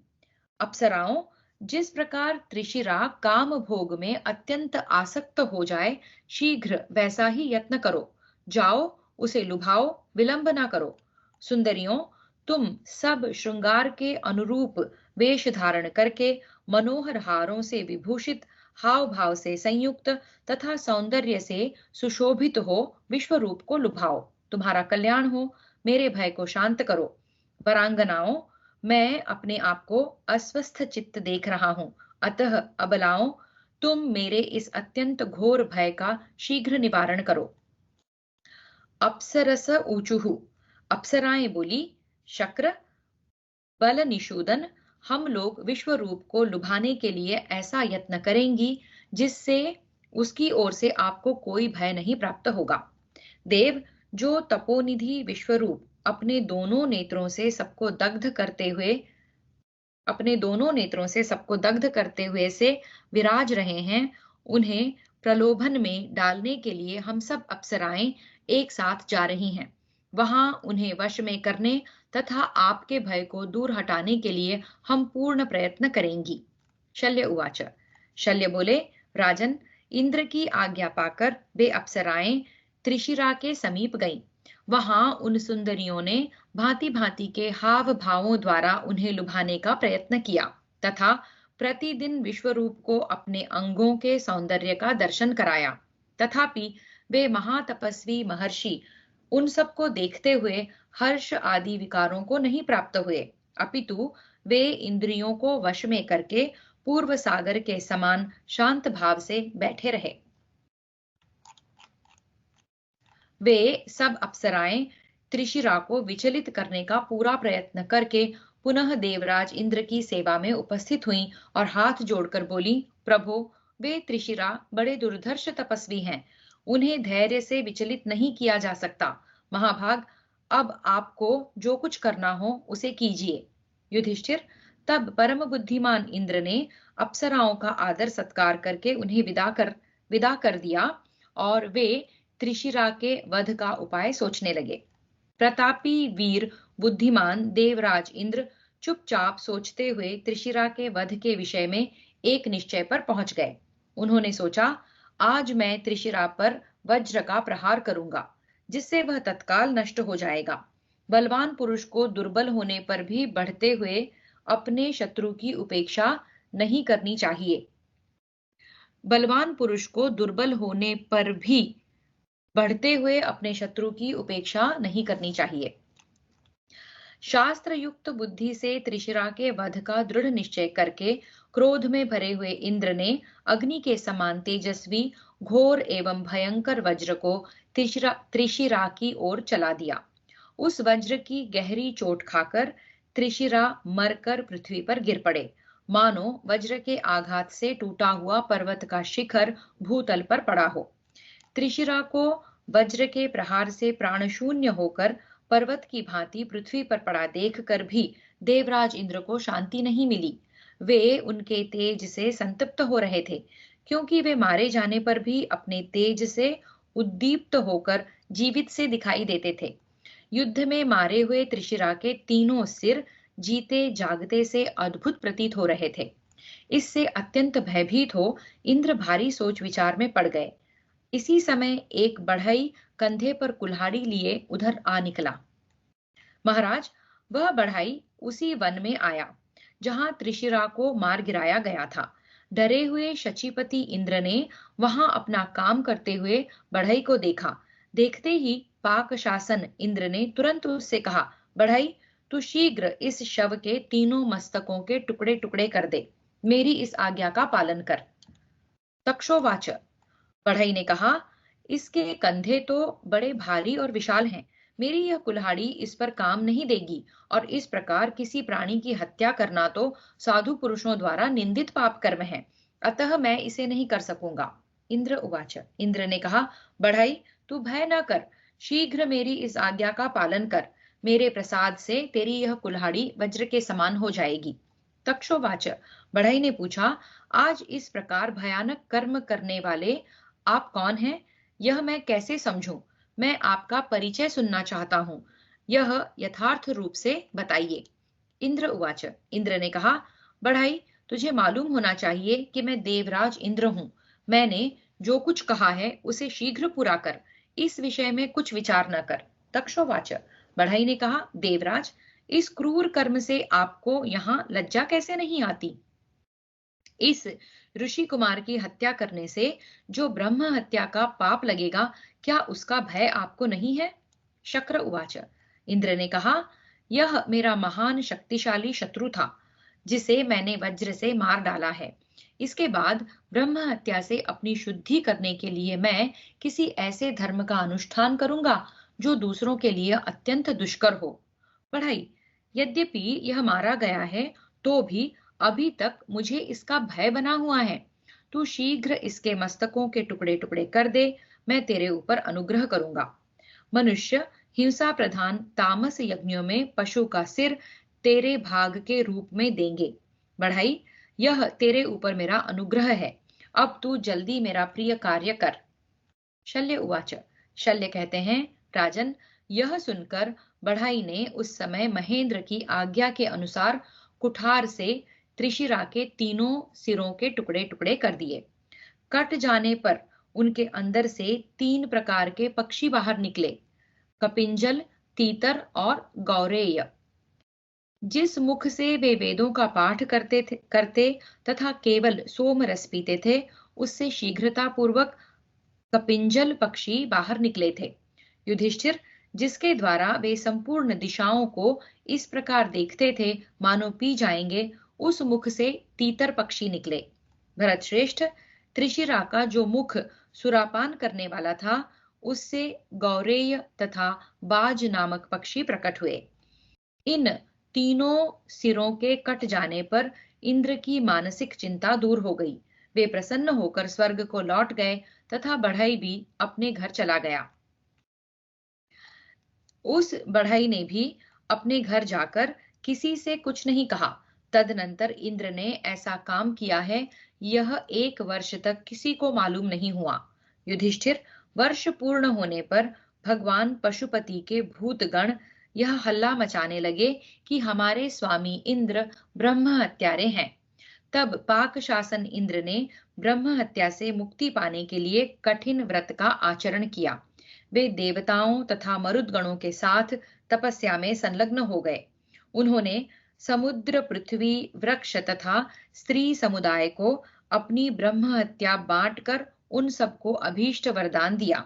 अप्सराओं, जिस प्रकार त्रिशिरा काम भोग में अत्यंत आसक्त हो जाए, शीघ्र वैसा ही यत्न करो। जाओ, उसे लुभाओ, विलंब ना करो। सुंदरियों, तुम सब श्रृंगार के अनुरूप वेश धारण करके मनोहर हारों से विभूषित, हाव भाव से संयुक्त तथा सौंदर्य से सुशोभित हो विश्वरूप को लुभाओ। तुम्हारा कल्याण हो, मेरे भय को शांत करो। वरांगनाओं, मैं अपने आप को अस्वस्थ चित्त देख रहा हूं, अतः अबलाओं, तुम मेरे इस अत्यंत घोर भय का शीघ्र निवारण करो। अप्सरस ऊचुहु, अप्सराएं बोली, शक्र, बल निषूदन, हम लोग विश्वरूप को लुभाने के लिए ऐसा यत्न करेंगी जिससे उसकी ओर से आपको कोई भय नहीं प्राप्त होगा। देव, जो तपोनिधि विश्वरूप अपने दोनों नेत्रों से सबको दग्ध करते हुए से विराज रहे हैं, उन्हें प्रलोभन में डालने के लिए हम सब अप्सराएं एक साथ जा रही हैं। वहां उन्हें वश में करने तथा आपके भय को दूर हटाने के लिए हम पूर्ण प्रयत्न करेंगी। शल्य उवाच। शल्य बोले, राजन, इंद्र की आज्ञा पाकर वे अप्सराएं त्रिशिरा के समीप गईं। वहां उन सुंदरियों ने भांति भांति के हाव भावों द्वारा उन्हें लुभाने का प्रयत्न किया तथा प्रतिदिन विश्वरूप को अपने अंगों के सौंदर्य का दर्शन कराया। तथापि वे महातपस्वी महर्षि उन सबको देखते हुए हर्ष आदि विकारों को नहीं प्राप्त हुए, अपितु वे इंद्रियों को वश में करके पूर्व सागर के समान शांत भाव से बैठे रहे। वे सब अप्सराएं त्रिशिरा को विचलित करने का पूरा प्रयत्न करके पुनः देवराज इंद्र की सेवा में उपस्थित हुईं और हाथ जोड़कर बोली, प्रभो, वे त्रिशिरा बड़े दुर्धर्ष तपस्वी हैं, उन्हें धैर्य से विचलित नहीं किया जा सकता। महाभाग, अब आपको जो कुछ करना हो उसे कीजिए। युधिष्ठिर, तब परम बुद्धिमान इंद्र ने अप्सराओं का आदर सत्कार करके उन्हें विदा कर दिया और वे त्रिशिरा के वध का उपाय सोचने लगे। प्रतापी वीर बुद्धिमान देवराज इंद्र चुपचाप सोचते हुए त्रिशिरा के वध के विषय में एक निश्चय पर पहुंच गए। उन्होंने सोचा, आज मैं त्रिशिरा पर वज्र का प्रहार करूंगा, जिससे वह तत्काल नष्ट हो जाएगा। बलवान पुरुष को दुर्बल होने पर भी बढ़ते हुए अपने शत्रु की उपेक्षा नहीं करनी चाहिए। बलवान पुरुष को दुर्बल होने पर भी बढ़ते हुए अपने शत्रु की उपेक्षा नहीं करनी चाहिए। शास्त्र युक्त बुद्धि से त्रिशिरा के वध का दृढ़ निश्चय करके क्रोध में भरे हुए इंद्र ने अग्नि के समान तेजस्वी घोर एवं भयंकर वज्र को त्रिशिरा की ओर चला दिया। उस वज्र की गहरी चोट खाकर त्रिशिरा मरकर पृथ्वी पर गिर पड़े, मानो वज्र के आघात से टूटा हुआ पर्वत का शिखर भूतल पर पड़ा हो। त्रिशिरा को वज्र के प्रहार से प्राण शून्य होकर पर्वत की भांति पृथ्वी पर पड़ा देखकर भी देवराज इंद्र को शांति नहीं मिली। वे उनके तेज से संतप्त हो रहे थे, क्योंकि वे मारे जाने पर भी अपने तेज से उद्दीप्त होकर जीवित से दिखाई देते थे। युद्ध में मारे हुए त्रिशिरा के तीनों सिर जीते जागते से अद्भुत प्रतीत हो रहे थे। इससे अत्यंत भयभीत हो इंद्र भारी सोच विचार में पड़ गए। इसी समय एक बढ़ई कंधे पर कुल्हाड़ी लिए उधर आ निकला। महाराज, वह बढ़ई उसी वन में आया जहां त्रिशिरा को मार गिराया गया था। डरे हुए शचीपति इंद्र ने वहां अपना काम करते हुए बढ़ई को देखा। देखते ही पाक शासन इंद्र ने तुरंत उससे कहा, बढ़ई, तू शीघ्र इस शव के तीनों मस्तकों के टुकड़े टुकड़े कर दे। मेरी इस आज्ञा का पालन कर। तक्षोवाच, बढ़ई ने कहा, इसके कंधे तो बड़े भारी और विशाल हैं। मेरी यह कुल्हाड़ी इस पर काम नहीं देगी, और इस प्रकार किसी प्राणी की हत्या करना तो साधु पुरुषों द्वारा निंदित पाप कर्म है, अतः मैं इसे नहीं कर सकूंगा। इंद्र उवाच, इंद्र ने कहा, बढ़ई, तू भय न कर, शीघ्र मेरी इस आज्ञा का पालन कर। मेरे प्रसाद से तेरी यह कुल्हाड़ी वज्र के समान हो जाएगी। तक्षोवाच, बढ़ई ने पूछा, आज इस प्रकार भयानक कर्म करने वाले आप कौन हैं? यह मैं कैसे समझूं? मैं आपका परिचय सुनना चाहता हूं। यह यथार्थ रूप से बताइए। इंद्र उवाच, इंद्र ने कहा, बढ़ई, तुझे मालूम होना चाहिए कि मैं देवराज इंद्र हूं। मैंने जो कुछ कहा है उसे शीघ्र पूरा कर, इस विषय में कुछ विचार न कर। तक्षोवाच, बढ़ई ने कहा, देवराज, इस क्रूर कर्म से आपको यहाँ लज्जा कैसे नहीं आती? इस ऋषि कुमार की हत्या करने से जो ब्रह्म हत्या का पाप लगेगा, क्या उसका भय आपको नहीं है? शक्र उवाच, इंद्र ने कहा, यह मेरा महान शक्तिशाली शत्रु था, जिसे मैंने वज्र से मार डाला है। इसके बाद ब्रह्म हत्या से अपनी शुद्धि करने के लिए मैं किसी ऐसे धर्म का अनुष्ठान करूंगा जो दूसरों के लिए अत्यंत दुष्कर हो। बढ़ाई, यद्यपि यह मारा गया है, तो भी अभी तक मुझे इसका भय बना हुआ है। तू शीघ्र इसके मस्तकों के टुकड़े टुकड़े कर दे, मैं तेरे ऊपर अनुग्रह करूंगा। मनुष्य हिंसा प्रधान तामस यज्ञों में पशु का सिर तेरे भाग के रूप में देंगे। बढ़ाई, यह तेरे ऊपर मेरा अनुग्रह है। अब तू जल्दी मेरा प्रिय कार्य कर। शल्य उवाच, शल्य कहते हैं, राजन, यह सुनकर बढ़ाई ने उस समय महेंद्र की आज्ञा के अनुसार कुठार से त्रिशिरा के तीनों सिरों के टुकड़े टुकड़े कर दिए। कट जाने पर उनके अंदर से 3 प्रकार के पक्षी बाहर निकले, कपिंजल, तीतर और गौरेय। जिस मुख से वे वेदों का पाठ करते तथा केवल सोम रस पीते थे, उससे शीघ्रता पूर्वक कपिंजल पक्षी बाहर निकले थे। युधिष्ठिर, जिसके द्वारा वे संपूर्ण दिशाओं को इस प्रकार देखते थे मानो पी जाएंगे, उस मुख से तीतर पक्षी निकले। भरत श्रेष्ठ, त्रिशिरा का जो मुख सुरापान करने वाला था, उससे गौरेय तथा बाज नामक पक्षी प्रकट हुए। इन तीनों सिरों के कट जाने पर इंद्र की मानसिक चिंता दूर हो गई। वे प्रसन्न होकर स्वर्ग को लौट गए तथा बढ़ई भी अपने घर चला गया। उस बढ़ई ने भी अपने घर जाकर किसी से कुछ नहीं कहा। तदनंतर इंद्र ने ऐसा काम किया है, यह 1 वर्ष तक किसी को मालूम नहीं हुआ। युधिष्ठिर, वर्ष पूर्ण होने पर भगवान पशुपति के भूतगण यह हल्ला मचाने लगे कि हमारे स्वामी इंद्र ब्रह्म हत्यारे हैं। तब पाक शासन इंद्र ने ब्रह्म हत्या से मुक्ति पाने के लिए कठिन व्रत का आचरण किया। वे देवताओं तथा मरुदगणों के साथ तपस्या में संलग्न हो गए। उन्होंने समुद्र, पृथ्वी, वृक्ष तथा स्त्री समुदाय को अपनी ब्रह्म हत्या बांटकर उन सबको अभीष्ट वरदान दिया।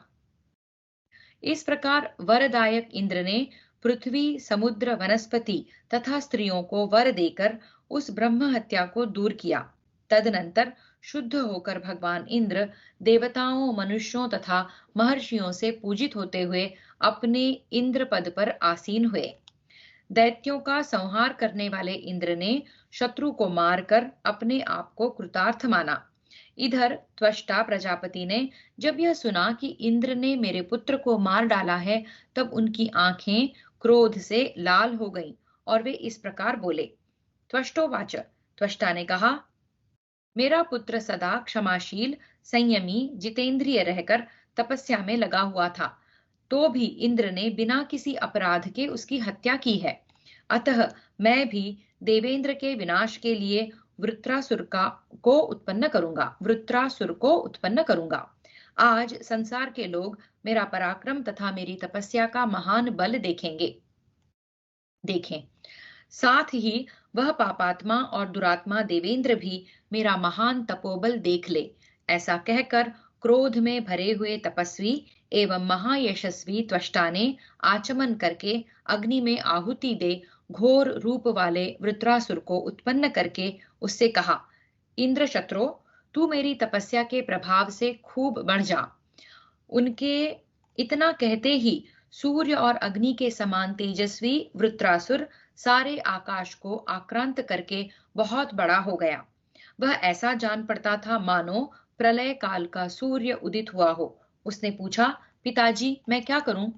इस प्रकार वरदायक इंद्र ने पृथ्वी, समुद्र, वनस्पति तथा स्त्रियों को वर देकर उस ब्रह्म हत्या को दूर किया। तदनंतर शुद्ध होकर भगवान इंद्र देवताओं, मनुष्यों तथा महर्षियों से पूजित होते हुए अपने इंद्र पद पर आसीन हुए। दैत्यों का संहार करने वाले इंद्र ने शत्रु को मारकर अपने आप को कृतार्थ माना। इधर त्वष्टा प्रजापति ने जब यह सुना कि इंद्र ने मेरे पुत्र को मार डाला है, तब उनकी आंखें क्रोध से लाल हो गईं और वे इस प्रकार बोले। त्वष्टोवाच, त्वष्टा ने कहा, मेरा पुत्र सदा क्षमाशील, संयमी, जितेंद्रिय रहकर तपस्या में लगा हुआ था, तो भी इंद्र ने बिना किसी अपराध के उसकी हत्या की है। अतः मैं भी देवेंद्र के विनाश के लिए वृत्रासुर को उत्पन्न करूंगा। आज संसार के लोग मेरा पराक्रम तथा मेरी तपस्या का महान बल देखें। साथ ही वह पापात्मा और दुरात्मा देवेंद्र भी मेरा महान तपोबल देख ले। ऐसा कहकर क्रोध में भरे हुए तपस्वी एवं महायशस्वी त्वष्टा ने आचमन करके अग्नि में आहुति दे घोर रूप वाले वृत्रासुर को उत्पन्न करके उससे कहा, इंद्र शत्रो, तू मेरी तपस्या के प्रभाव से खूब बढ़ जा। उनके इतना कहते ही सूर्य और अग्नि के समान तेजस्वी वृत्रासुर सारे आकाश को आक्रांत करके बहुत बड़ा हो गया। वह ऐसा जान पड़ता था मानो प्रलय काल का सूर्य उदित हुआ हो। उसने पूछा, पिताजी, मैं क्या करूं?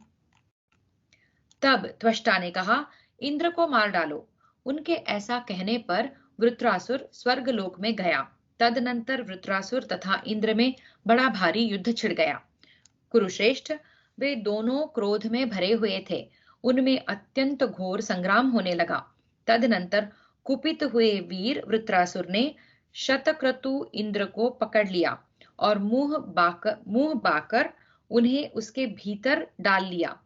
तब त्वष्टा ने कहा, इंद्र को मार डालो। उनके ऐसा कहने पर वृत्रासुर स्वर्गलोक में गया। तदनंतर वृत्रासुर तथा इंद्र में बड़ा भारी युद्ध छिड़ गया। कुरुश्रेष्ठ, वे दोनों क्रोध में भरे हुए थे। उनमें अत्यंत घोर संग्राम होने लगा। तदनंतर कुपित हुए वीर वृत्रासुर ने शतक्रतु इंद्र को पकड़ लिया और मुंह बाकर उन्हें उसके भीतर डाल लिया।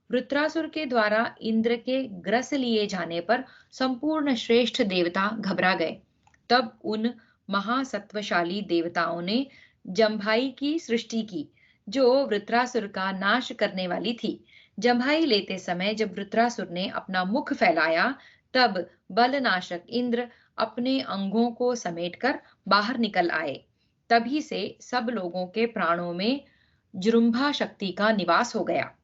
वृत्रासुर के द्वारा इंद्र के ग्रस लिए जाने पर संपूर्ण श्रेष्ठ देवता घबरा गए। तब उन महासत्वशाली देवताओं ने जम्भाई की सृष्टि की, जो वृत्रासुर का नाश करने वाली थी। जम्भाई लेते समय जब वृत्रासुर ने अपना मुख फैलाया, तब बलनाशक इंद्र अपने अंगों को समेटकर बाहर निकल आए। तभी से सब लोगों के प्राणों में जृंभा शक्ति का निवास हो गया।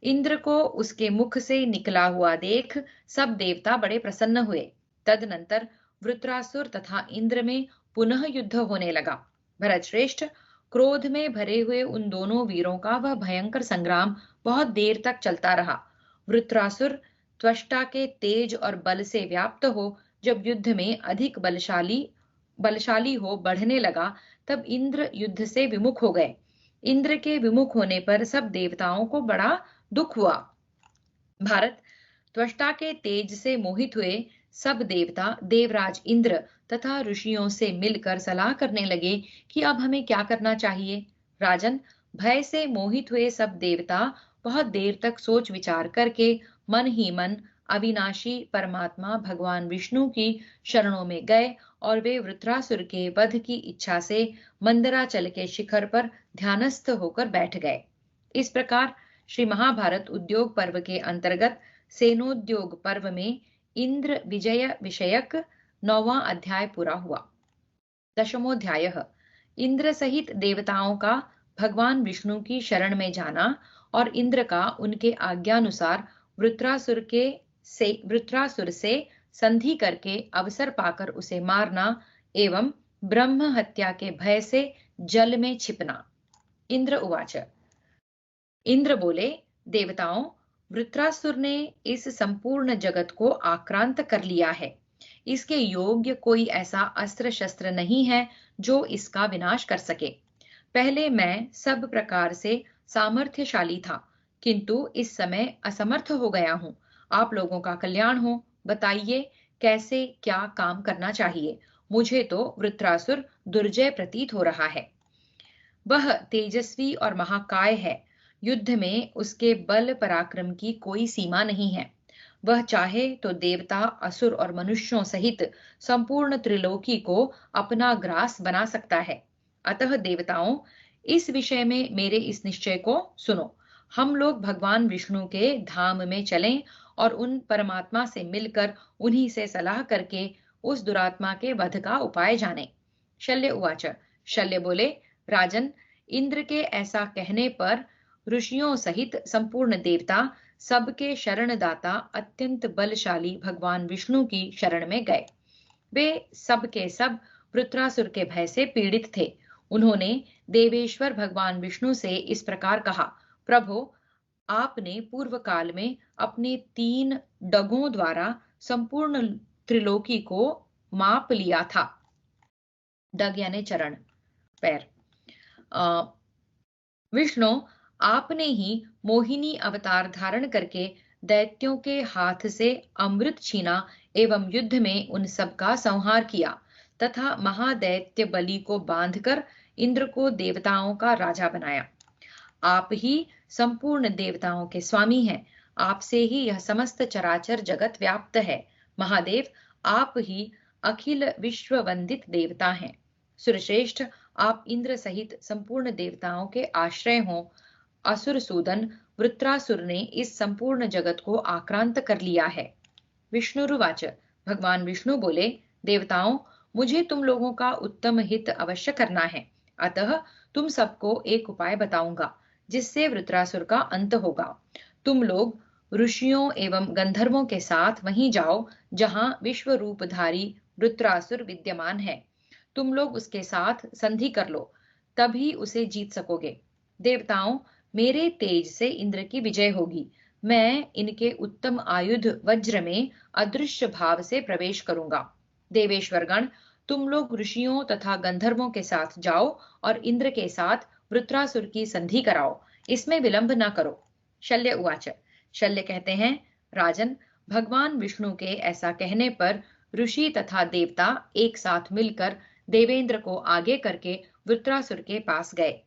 इंद्र को उसके मुख से निकला हुआ देख सब देवता बड़े प्रसन्न हुए। तदनंतर वृत्रासुर तथा इंद्र में पुनः युद्ध होने लगा। भरतश्रेष्ठ, क्रोध में भरे हुए उन दोनों वीरों का वह भयंकर संग्राम बहुत देर तक चलता रहा। वृत्रासुर त्वष्टा के तेज और बल से व्याप्त हो जब युद्ध में अधिक बलशाली हो बढ़ने लगा, तब इंद्र युद्ध से विमुख हो गए। इंद्र के विमुख होने पर सब देवताओं को बड़ा दुख हुआ। भारत, त्वष्टा के तेज से मोहित हुए सब देवता देवराज इंद्र तथा ऋषियों से मिलकर सलाह करने लगे कि अब हमें क्या करना चाहिए। राजन, भय से मोहित हुए सब देवता बहुत देर तक सोच विचार करके मन ही मन अविनाशी परमात्मा भगवान विष्णु की शरणों में गए और वे वृत्रासुर के वध की इच्छा से मंदराचल के शिखर पर ध्यानस्थ होकर बैठ गए। इस प्रकार श्री महाभारत उद्योग पर्व के अंतर्गत सेनोद्योग पर्व में इंद्र विजय विषयक 9वां अध्याय पूरा हुआ। 10वां इंद्र सहित देवताओं का भगवान विष्णु की शरण में जाना और इंद्र का उनके आज्ञानुसार वृत्रासुर से संधि करके अवसर पाकर उसे मारना एवं ब्रह्म हत्या के भय से जल में छिपना। इंद्र उवाच, इंद्र बोले, देवताओं, वृत्रासुर ने इस संपूर्ण जगत को आक्रांत कर लिया है। इसके योग्य कोई ऐसा अस्त्र शस्त्र नहीं है जो इसका विनाश कर सके। पहले मैं सब प्रकार से सामर्थ्यशाली था, किंतु इस समय असमर्थ हो गया हूँ। आप लोगों का कल्याण हो, बताइए कैसे क्या काम करना चाहिए। मुझे तो वृत्रासुर दुर्जय प्रतीत हो रहा है। वह तेजस्वी और महाकाय है। युद्ध में उसके बल पराक्रम की कोई सीमा नहीं है। वह चाहे तो देवता, असुर और मनुष्यों सहित संपूर्ण त्रिलोकी को अपना ग्रास बना सकता है। अतः देवताओं, इस विषय में मेरे इस निश्चय को सुनो। हम लोग भगवान विष्णु के धाम में चलें और उन परमात्मा से मिलकर उन्हीं से सलाह करके उस दुरात्मा के वध का उपाय जाने। शल्य उवाच। शल्य बोले, राजन, इंद्र के ऐसा कहने पर ऋषियों सहित संपूर्ण देवता, सबके शरणदाता अत्यंत बलशाली भगवान विष्णु की शरण में गए। वे सब के सब वृत्रासुर के भय से पीड़ित थे। उन्होंने देवेश्वर भगवान विष्णु से इस प्रकार कहा, प्रभो, आपने पूर्व काल में अपने 3 डगों द्वारा संपूर्ण त्रिलोकी को माप लिया था। डग यानी चरण, पैर। विष्णु, आपने ही मोहिनी अवतार धारण करके दैत्यों के हाथ से अमृत छीना एवं युद्ध में उन सबका संहार किया तथा महादैत्य बलि को बांधकर इंद्र को देवताओं का राजा बनाया। आप ही संपूर्ण देवताओं के स्वामी हैं। आपसे ही यह समस्त चराचर जगत व्याप्त है। महादेव, आप ही अखिल विश्व वंदित देवता हैं। सुरश्रेष्ठ, आप इंद्र सहित संपूर्ण देवताओं के आश्रय हों। असुर सूदन वृत्रासुर ने इस संपूर्ण जगत को आक्रांत कर लिया है। विष्णुरुवाच। भगवान विष्णु बोले, देवताओं, मुझे तुम लोगों का उत्तम हित अवश्य करना है। अतः तुम सबको एक उपाय बताऊंगा जिससे वृत्रासुर का अंत होगा। तुम लोग ऋषियों एवं गंधर्वों के साथ वहीं जाओ जहां विश्व रूपधारी वृत्रासुर विद्यमान है। तुम लोग उसके साथ संधि कर लो, तभी उसे जीत सकोगे। देवताओं, मेरे तेज से इंद्र की विजय होगी। मैं इनके उत्तम आयुध वज्र में अदृश्य भाव से प्रवेश करूंगा। देवेश्वरगण, तुम लोग ऋषियों तथा गंधर्वों के साथ जाओ और इंद्र के साथ वृत्रासुर की संधि कराओ। इसमें विलंब न करो। शल्य उवाच। शल्य कहते हैं, राजन, भगवान विष्णु के ऐसा कहने पर ऋषि तथा देवता एक साथ मिलकर देवेंद्र को आगे करके वृत्रासुर के पास गए।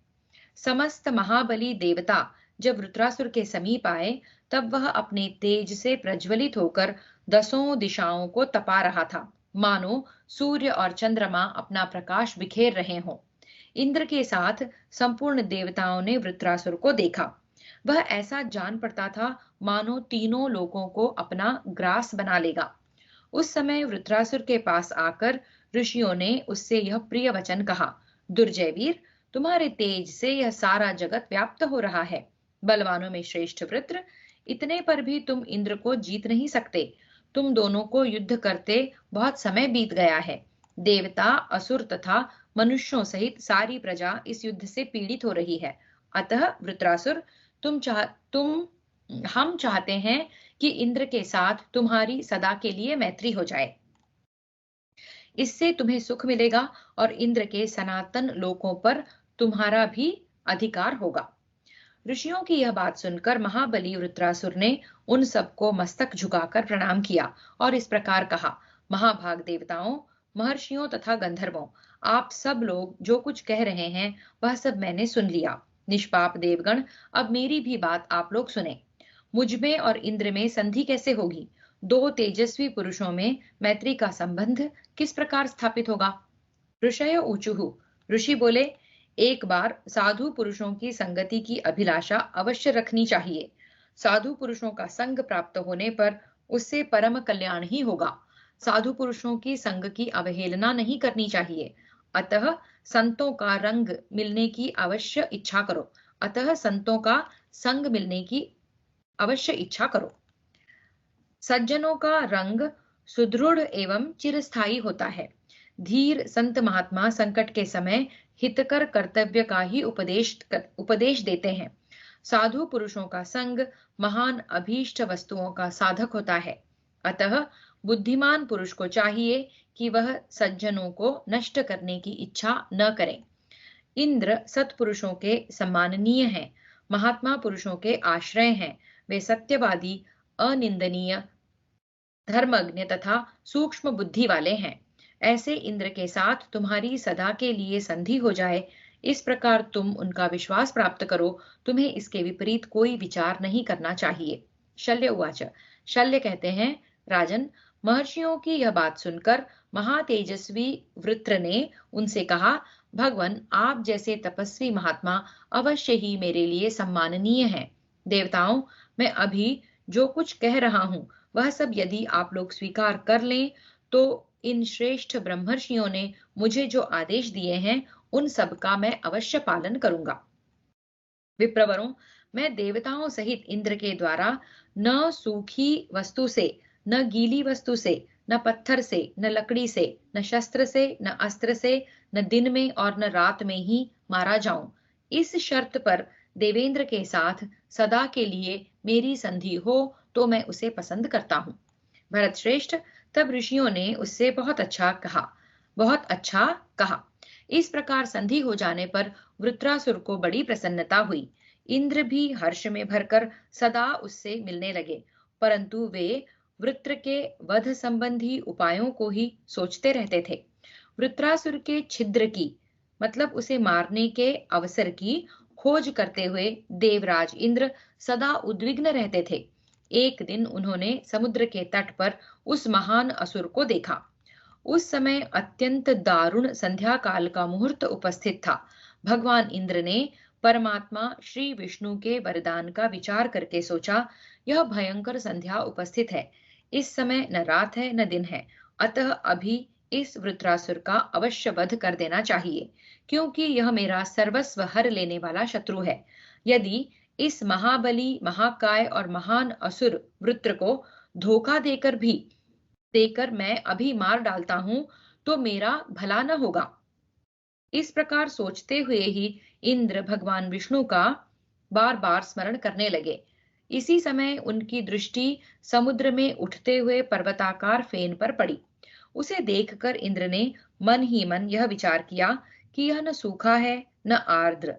समस्त महाबली देवता जब वृत्रासुर के समीप आए, तब वह अपने तेज से प्रज्वलित होकर 10 दिशाओं को तपा रहा था, मानो सूर्य और चंद्रमा अपना प्रकाश बिखेर रहे हों। इंद्र के साथ संपूर्ण देवताओं ने वृत्रासुर को देखा। वह ऐसा जान पड़ता था मानो तीनों लोगों को अपना ग्रास बना लेगा। उस समय वृत्रासुर के पास आकर ऋषियों ने उससे यह प्रिय वचन कहा, दुर्जय वीर, तुम्हारे तेज से यह सारा जगत व्याप्त हो रहा है। बलवानों में श्रेष्ठ वृत्र, इतने पर भी तुम इंद्र को जीत नहीं सकते। तुम दोनों को युद्ध करते बहुत समय बीत गया है। देवता, असुर तथा मनुष्यों सहित सारी प्रजा इस युद्ध से पीड़ित हो रही है। अतः वृत्रासुर, हम चाहते हैं कि इंद्र के साथ तुम्हारी सदा के लिए मैत्री हो जाए। इससे तुम्हें सुख मिलेगा और इंद्र के सनातन लोकों पर तुम्हारा भी अधिकार होगा। ऋषियों की यह बात सुनकर महाबली वृत्रासुर ने उन सबको मस्तक झुकाकर प्रणाम किया और इस प्रकार कहा, महाभाग देवताओं, महर्षियों तथा गंधर्वों, आप सब लोग जो कुछ कह रहे हैं वह सब मैंने सुन लिया। निष्पाप देवगण, अब मेरी भी बात आप लोग सुने। मुझमें और इंद्र में संधि कैसे होगी? 2 तेजस्वी पुरुषों में मैत्री का संबंध किस प्रकार स्थापित होगा? ऋषय ऊचुहु। ऋषि बोले, एक बार साधु पुरुषों की संगति की अभिलाषा अवश्य रखनी चाहिए। साधु पुरुषों का संग प्राप्त होने पर उससे परम कल्याण ही होगा। साधु पुरुषों की संग की अवहेलना नहीं करनी चाहिए। अतः संतों का रंग मिलने की अवश्य इच्छा करो। अतः संतों का संग मिलने की अवश्य इच्छा करो। सज्जनों का रंग सुदृढ़ एवं चिरस्थायी होता है। धीर संत महात्मा संकट के समय हितकर कर्तव्य का ही उपदेश देते हैं। साधु पुरुषों का संग महान अभीष्ट वस्तुओं का साधक होता है। अतः बुद्धिमान पुरुष को चाहिए कि वह सज्जनों को नष्ट करने की इच्छा न करे। इंद्र सत्पुरुषों के सम्माननीय हैं, महात्मा पुरुषों के आश्रय हैं। वे सत्यवादी, अनिंदनीय, धर्मज्ञ तथा सूक्ष्म बुद्धि वाले हैं। ऐसे इंद्र के साथ तुम्हारी सदा के लिए संधि हो जाए, इस प्रकार तुम उनका विश्वास प्राप्त करो। तुम्हें इसके विपरीत कोई विचार नहीं करना चाहिए। शल्य उवाच। शल्य कहते हैं, राजन, महर्षियों की यह बात सुनकर महातेजस्वी वृत्र ने उनसे कहा, भगवन, आप जैसे तपस्वी महात्मा अवश्य ही मेरे लिए सम्माननीय हैं। देवताओं, मैं अभी जो कुछ कह रहा हूँ वह सब यदि आप लोग स्वीकार कर लें तो इन श्रेष्ठ ब्रह्मर्षियों ने मुझे जो आदेश दिए हैं उन सब का मैं अवश्य पालन करूंगा। विप्रवरों, मैं देवताओं सहित इंद्र के द्वारा न सूखी वस्तु से, न गीली वस्तु से, न पत्थर से, न लकड़ी से, न शस्त्र से, न अस्त्र से, न दिन में और न रात में ही मारा जाऊं, इस शर्त पर देवेंद्र के साथ सदा के लिए मेरी संधि हो तो मैं उसे पसंद करता हूँ। भरत श्रेष्ठ, तब ऋषियों ने उससे बहुत अच्छा कहा, बहुत अच्छा कहा। इस प्रकार संधि हो जाने पर वृत्रासुर को बड़ी प्रसन्नता हुई। इंद्र भी हर्ष में भरकर सदा उससे मिलने लगे, परंतु वे वृत्र के वध संबंधी उपायों को ही सोचते रहते थे। वृत्रासुर के छिद्र की, मतलब उसे मारने के अवसर की खोज करते हुए देवराज इंद्र सदा उद्विग्न रहते थे। एक दिन उन्होंने समुद्र के तट पर उस महान असुर को देखा। उस समय अत्यंत दारुण संध्या काल का मुहूर्त उपस्थित था। भगवान इंद्र ने परमात्मा श्री विष्णु के वरदान का विचार करके सोचा, यह भयंकर संध्या उपस्थित है। इस समय न रात है न दिन है, अतः अभी इस वृत्रासुर का अवश्य वध कर देना चाहिए, क्योंकि यह मेरा सर्वस्व हर लेने वाला शत्रु है। यदि इस महाबली, महाकाय और महान असुर वृत्र को धोखा देकर मैं अभी मार डालता हूं तो मेरा भला न होगा। इस प्रकार सोचते हुए ही इंद्र भगवान विष्णु का बार बार स्मरण करने लगे। इसी समय उनकी दृष्टि समुद्र में उठते हुए पर्वताकार फेन पर पड़ी। उसे देखकर इंद्र ने मन ही मन यह विचार किया कि यह न सूखा है, न आर्द्र,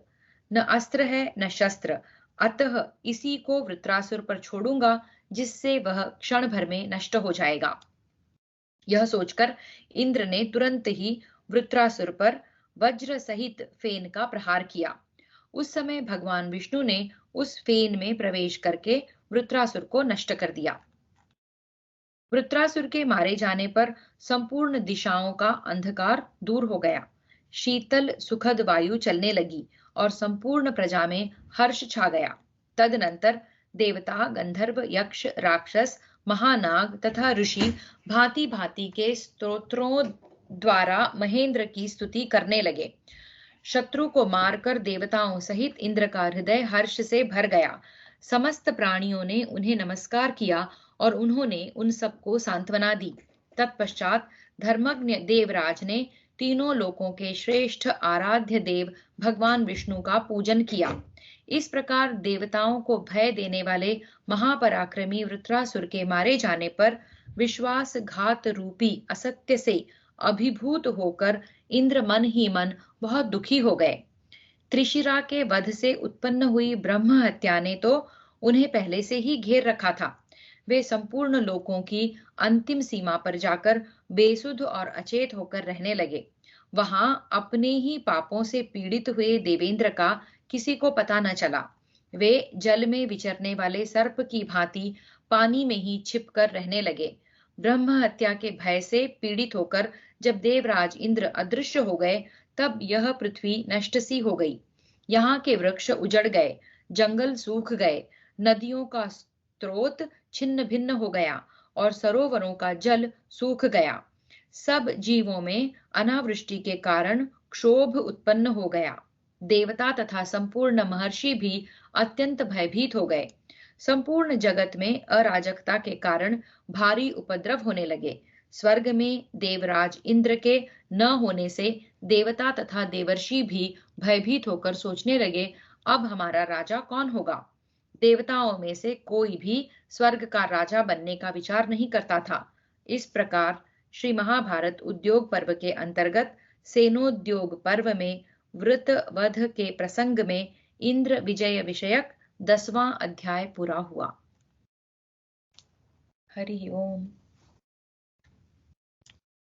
न अस्त्र है, न शस्त्र, अतः इसी को वृत्रासुर पर छोड़ूंगा, जिससे वह क्षण भर में नष्ट हो जाएगा। यह सोचकर इंद्र ने तुरंत ही वृत्रासुर पर वज्र सहित फेन का प्रहार किया। उस समय भगवान विष्णु ने उस फेन में प्रवेश करके वृत्रासुर को नष्ट कर दिया। वृत्रासुर के मारे जाने पर संपूर्ण दिशाओं का अंधकार दूर हो गया। शीतल सुखद वायु चलने लगी और संपूर्ण प्रजा में हर्ष छा गया। तदनंतर देवता, गंधर्व, यक्ष, राक्षस, महानाग तथा ऋषि भांति भांति के स्तोत्रों द्वारा महेंद्र की स्तुति करने लगे। शत्रु को मारकर देवताओं सहित इंद्र का हृदय हर्ष से भर गया। समस्त प्राणियों ने उन्हें नमस्कार किया और उन्होंने उन सबको सांत्वना दी। तत्पश्चात धर्मज्ञ देवराज ने तीनों लोकों के श्रेष्ठ आराध्य देव भगवान विष्णु का पूजन किया। इस प्रकार देवताओं को भय देने वाले महापराक्रमी वृत्रासुर के मारे जाने पर विश्वासघात रूपी असत्य से अभिभूत होकर इंद्र मन ही मन बहुत दुखी हो गए। त्रिशिरा के वध से उत्पन्न हुई ब्रह्म हत्या ने तो उन्हें पहले से ही घेर रखा था। वे संपूर्ण लोकों की अंतिम सीमा पर जाकर बेसुध और अचेत होकर रहने लगे। वहां अपने ही पापों से पीड़ित हुए देवेंद्र का किसी को पता न चला। वे जल में विचरने वाले सर्प की भांति पानी में ही छिपकर रहने लगे। ब्रह्म हत्या के भय से पीड़ित होकर जब देवराज इंद्र अदृश्य हो गए, तब यह पृथ्वी नष्ट सी हो गई। यहाँ के वृक्ष उजड़ गए, जंगल सूख गए, नदियों का स्रोत छिन्न भिन्न हो गया और सरोवरों का जल सूख गया। सब जीवों में अनावृष्टि के कारण क्षोभ उत्पन्न हो गया। देवता तथा संपूर्ण महर्षि भी अत्यंत भयभीत हो गए। संपूर्ण जगत में अराजकता के कारण भारी उपद्रव होने लगे। स्वर्ग में देवराज इंद्र के न होने से देवता तथा देवर्षि भी भयभीत होकर सोचने लगे, अब हमारा राजा कौन होगा। देवताओं में से कोई भी स्वर्ग का राजा बनने का विचार नहीं करता था। इस प्रकार श्री महाभारत उद्योग पर्व के अंतर्गत सेनोद्योग पर्व में वृत वध के प्रसंग में इंद्र विजय विषयक 10वां अध्याय पूरा हुआ। हरि ओम।